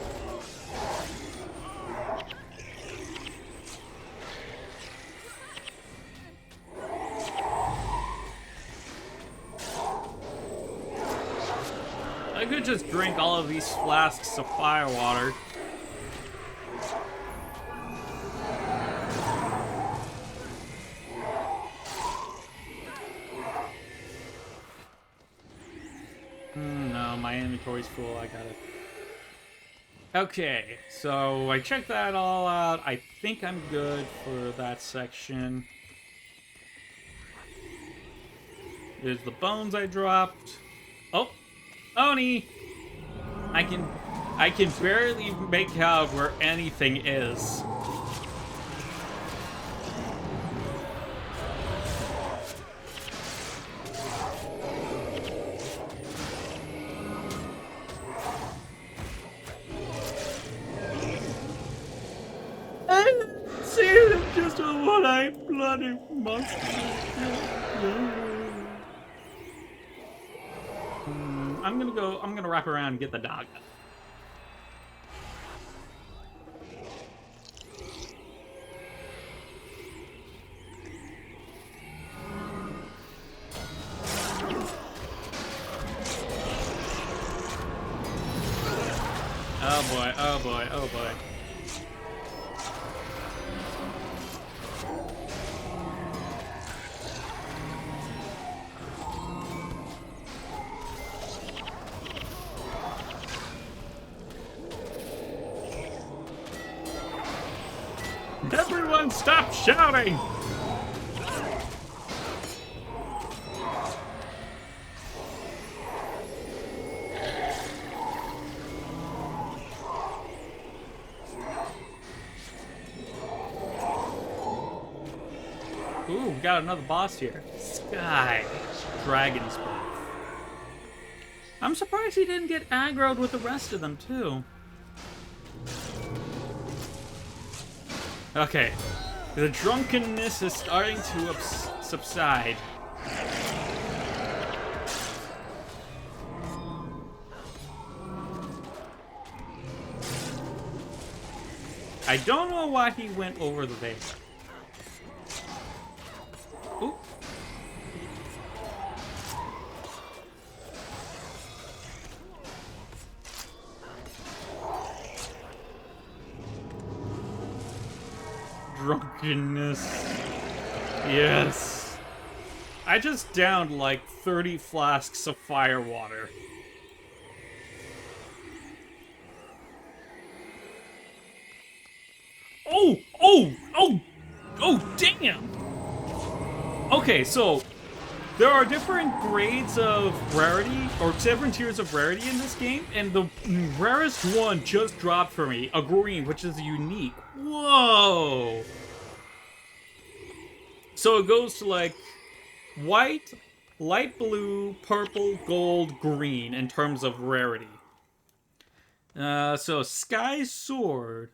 I could just drink all of these flasks of fire water. No, my inventory's full. I got it. Okay, so I checked that all out. I think I'm good for that section. There's the bones I dropped. Oh, Oni! I can barely make out where anything is. Just a one-eyed bloody monster. I'm gonna wrap around and get the dog. Oh boy, oh boy, oh boy. Everyone stop shouting! Ooh, we got another boss here. Sky. Dragon's Breath. I'm surprised he didn't get aggroed with the rest of them, too. Okay. The drunkenness is starting to subside. I don't know why he went over there. Ooh. Drunkenness. Yes. I just downed like 30 flasks of fire water. Oh! Oh! Oh! Oh, damn! Okay, so there are different grades of rarity, or different tiers of rarity in this game, and the rarest one just dropped for me, a green, which is unique. Whoa! So it goes to like white, light blue, purple, gold, green in terms of rarity. So Sky Sword,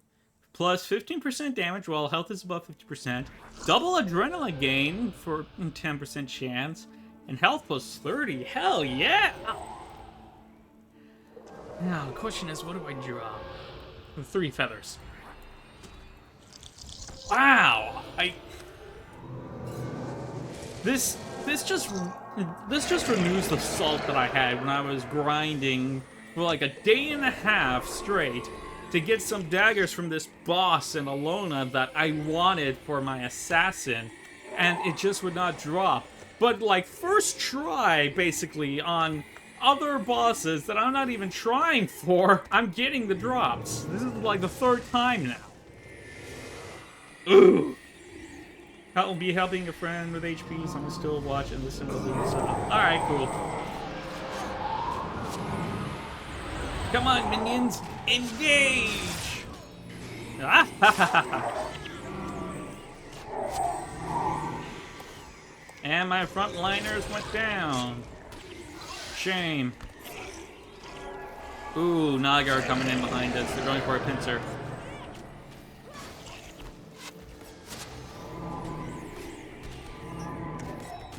plus 15% damage while health is above 50%. Double adrenaline gain for 10% chance. And health plus 30. Hell yeah! Now, the question is, what do I draw? 3 feathers. Wow! This just renews the salt that I had when I was grinding for like a day and a half straight to get some daggers from this boss in Alona that I wanted for my assassin, and it just would not drop. But like first try, basically, on other bosses that I'm not even trying for, I'm getting the drops. This is like the third time now. Ooh. I'll be helping a friend with HP, so I'm still watch and listen to this. Alright, cool. Come on, minions! Engage! And my frontliners went down. Shame. Ooh, Naga are coming in behind us. They're going for a pincer.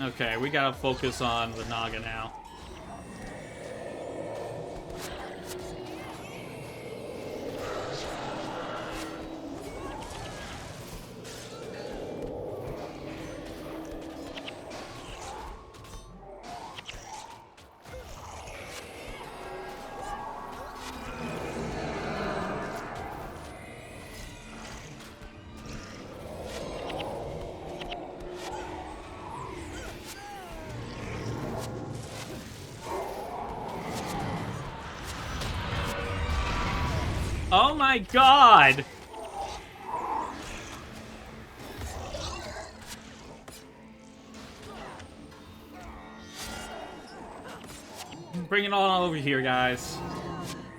Okay, we gotta focus on the Naga now. Oh my god! Bring it all over here, guys.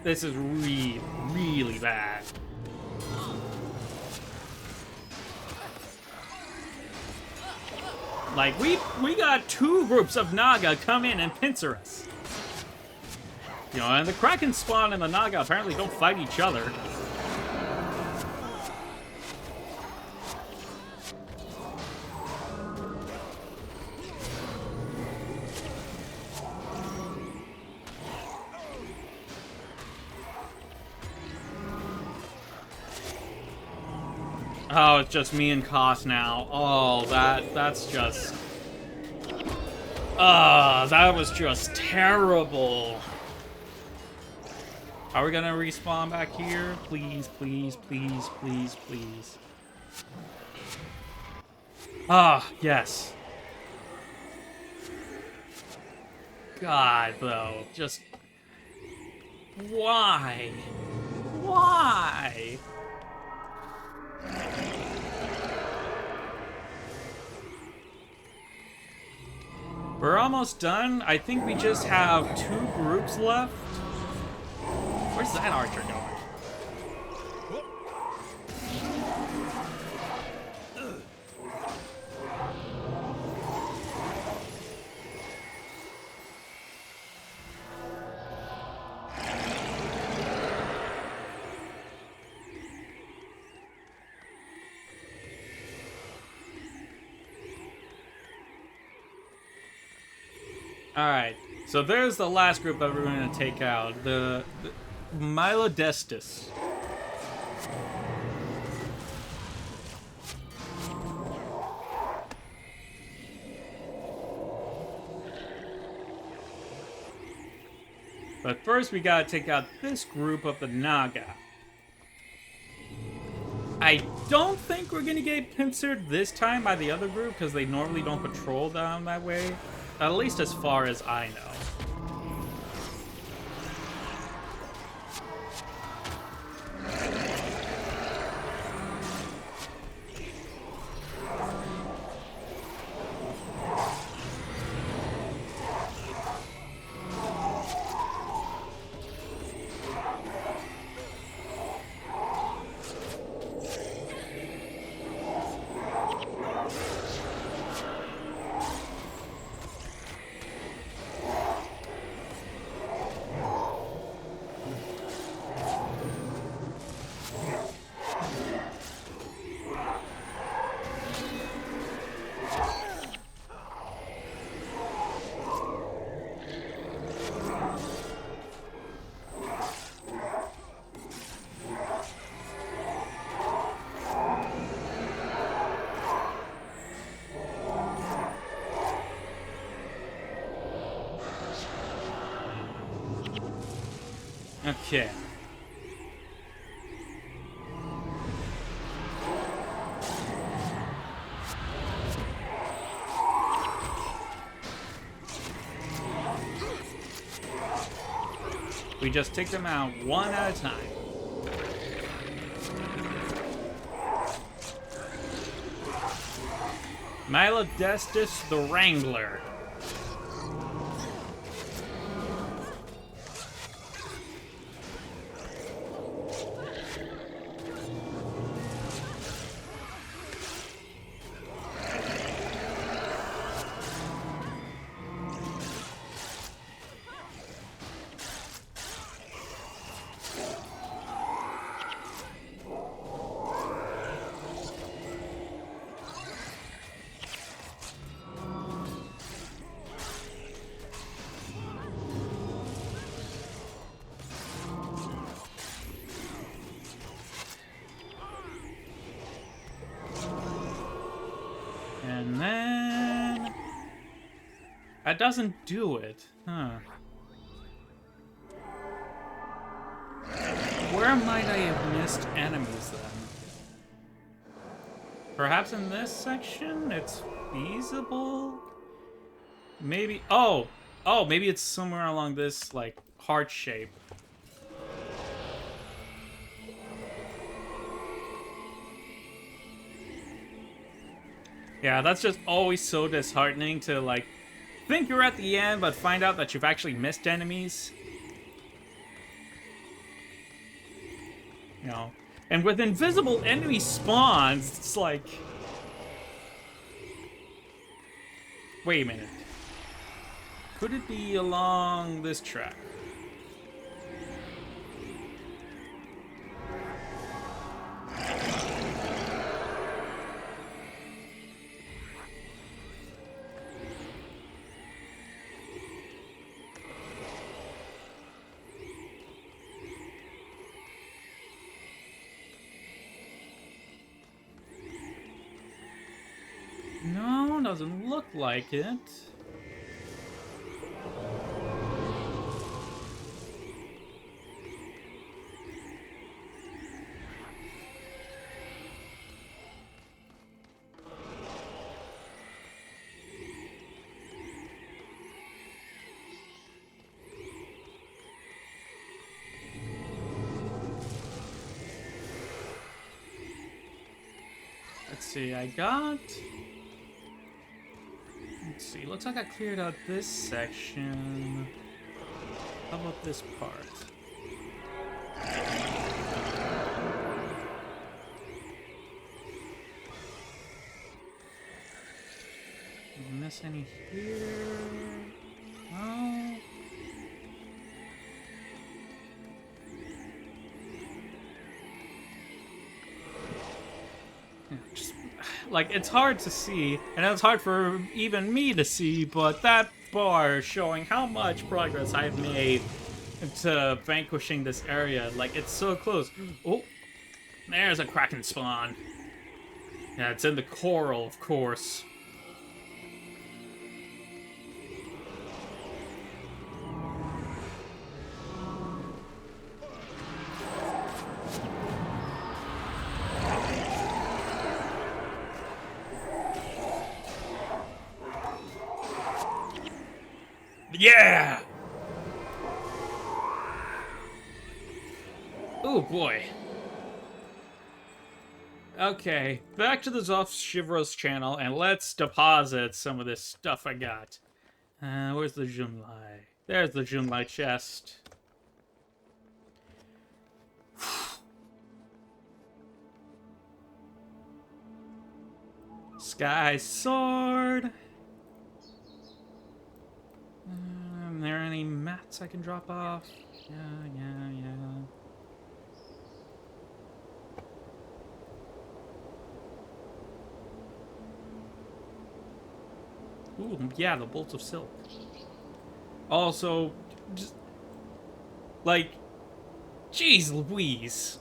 This is really, really bad. Like, we got two groups of Naga come in and pincer us. You know, and the Kraken spawn and the Naga apparently don't fight each other. Oh, it's just me and Koss now. Oh, that's just... that was just terrible. Are we gonna respawn back here? Please, please, please, please, please. Ah, yes. God, though. Just... why? Why? We're almost done. I think we just have 2 groups left. Where's that archer going? Alright, so there's the last group that we're going to take out. The Milodestus. But first we gotta take out this group of the Naga. I don't think we're gonna get pincered this time by the other group, because they normally don't patrol down that way. At least as far as I know. Okay. We just take them out one at a time. Maladestis the Wrangler. And then... that doesn't do it. Huh. Where might I have missed enemies then? Perhaps in this section it's feasible? Maybe... oh! Oh, maybe it's somewhere along this, like, heart shape. Yeah, that's just always so disheartening to, like, think you're at the end, but find out that you've actually missed enemies. You know? And with invisible enemy spawns, it's like... wait a minute. Could it be along this track? No, doesn't look like it. Let's see, I got... let's see, looks like I cleared out this section. How about this part? Did I miss any here? No. Yeah, just... like, it's hard to see, and it's hard for even me to see, but that bar is showing how much progress I've made to vanquishing this area. Like, it's so close. Oh, there's a Kraken spawn. Yeah, it's in the coral, of course. Yeah! Oh boy. Okay, back to the Zoff Shivros channel, and let's deposit some of this stuff I got. Where's the Junlai? There's the Junlai chest. Sky Sword. Are there any mats I can drop off? Yeah. Ooh, yeah, the bolts of silk. Also, just... like... jeez Louise.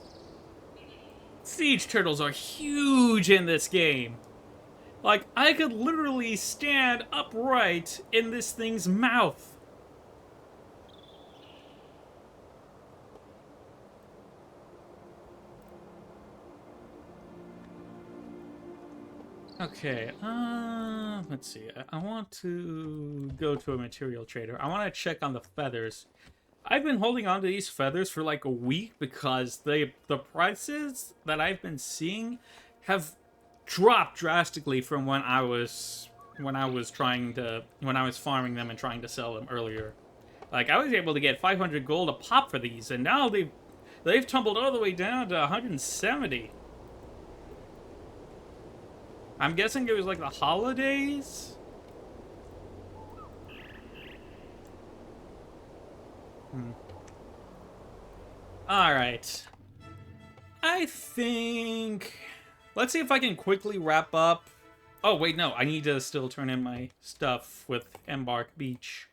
Siege turtles are huge in this game. Like, I could literally stand upright in this thing's mouth. Okay, let's see. I want to go to a material trader. I want to check on the feathers. I've been holding on to these feathers for like a week because the prices that I've been seeing have dropped drastically from when I was farming them and trying to sell them earlier. Like I was able to get 500 gold a pop for these, and now they've tumbled all the way down to 170. I'm guessing it was like the holidays. All right. I think. Let's see if I can quickly wrap up. Oh, wait, no. I need to still turn in my stuff with Embark Beach.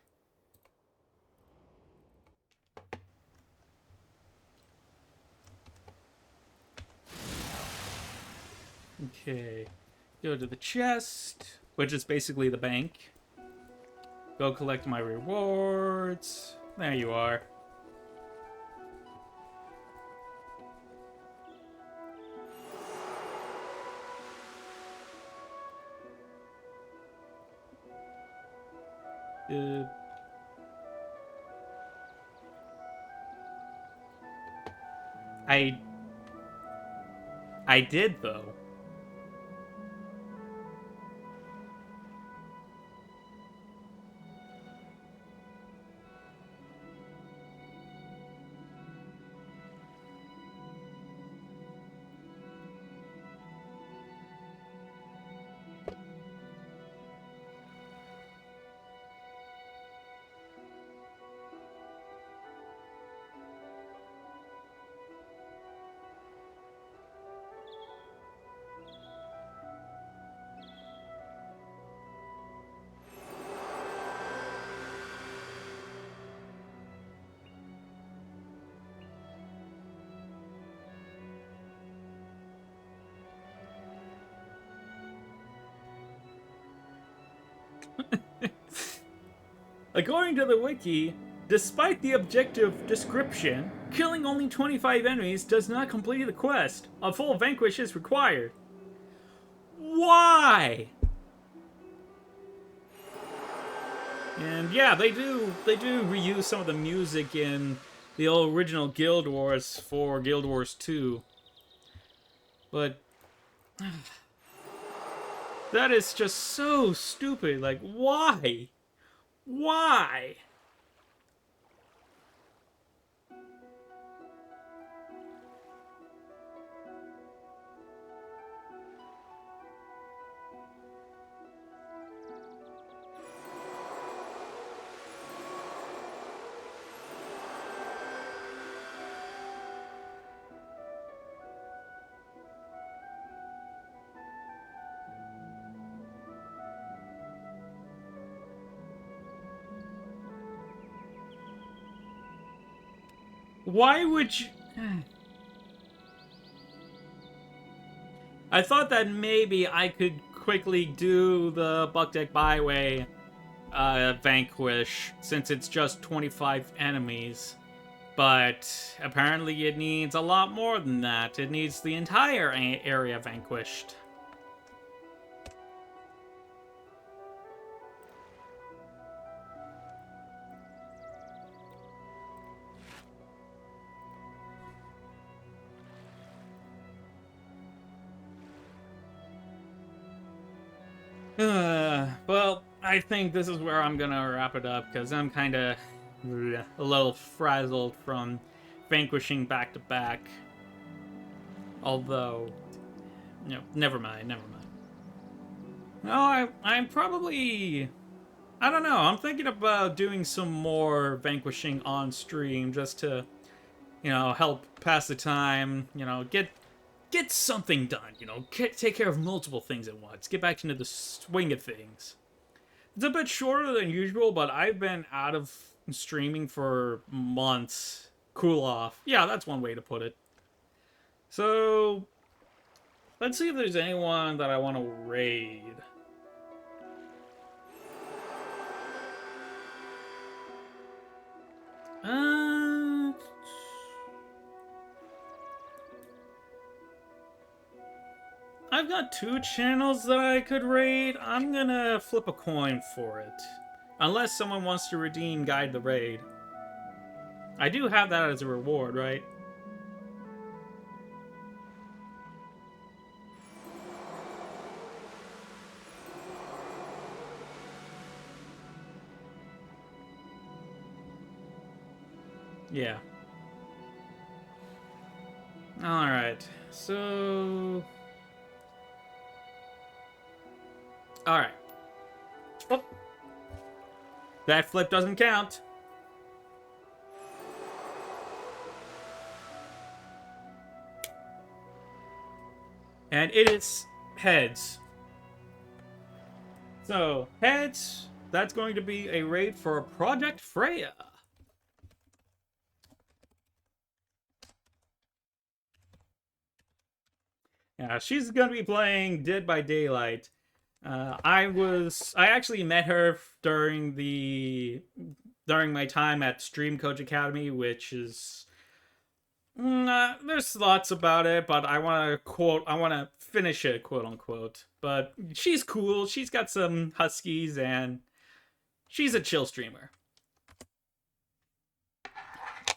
Okay. Go to the chest, which is basically the bank. Go collect my rewards. There you are. Uh, I did though. According to the wiki, despite the objective description, killing only 25 enemies does not complete the quest. A full Vanquish is required. Why? And yeah, they do reuse some of the music in the original Guild Wars for Guild Wars 2. But that is just so stupid. Like, why? Why? Why would you... I thought that maybe I could quickly do the Buck Deck Byway Vanquish, since it's just 25 enemies. But apparently it needs a lot more than that. It needs the entire area vanquished. Well, I think this is where I'm gonna wrap it up, because I'm kind of a little frazzled from vanquishing back to back. Although, no, never mind, never mind. No, I'm probably... I don't know, I'm thinking about doing some more vanquishing on stream, just to, help pass the time, get something done, take care of multiple things at once, get back into the swing of things. It's a bit shorter than usual, but I've been out of streaming for months. Cool off. Yeah, that's one way to put it. So, let's see if there's anyone that I want to raid. I've got 2 channels that I could raid. I'm gonna flip a coin for it. Unless someone wants to redeem Guide the Raid. I do have that as a reward, right? Yeah. Alright. So... Alright. Oh. That flip doesn't count. And it is heads. So, heads, that's going to be a raid for Project Freya. Yeah, she's going to be playing Dead by Daylight. I actually met her during my time at Stream Coach Academy, which is there's lots about it, but I want to finish it, quote unquote. But she's cool. She's got some huskies, and she's a chill streamer.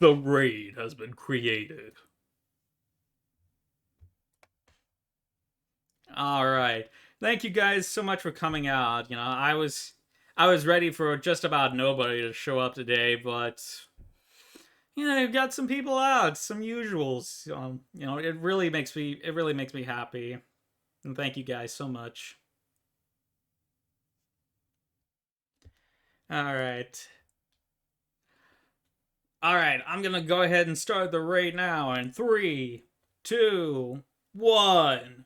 The raid has been created. All right. Thank you guys so much for coming out. You know, I was ready for just about nobody to show up today, but you know, you've got some people out, some usuals. You know, it really makes me happy. And thank you guys so much. All right. All right, I'm going to go ahead and start the raid now in 3, 2, 1.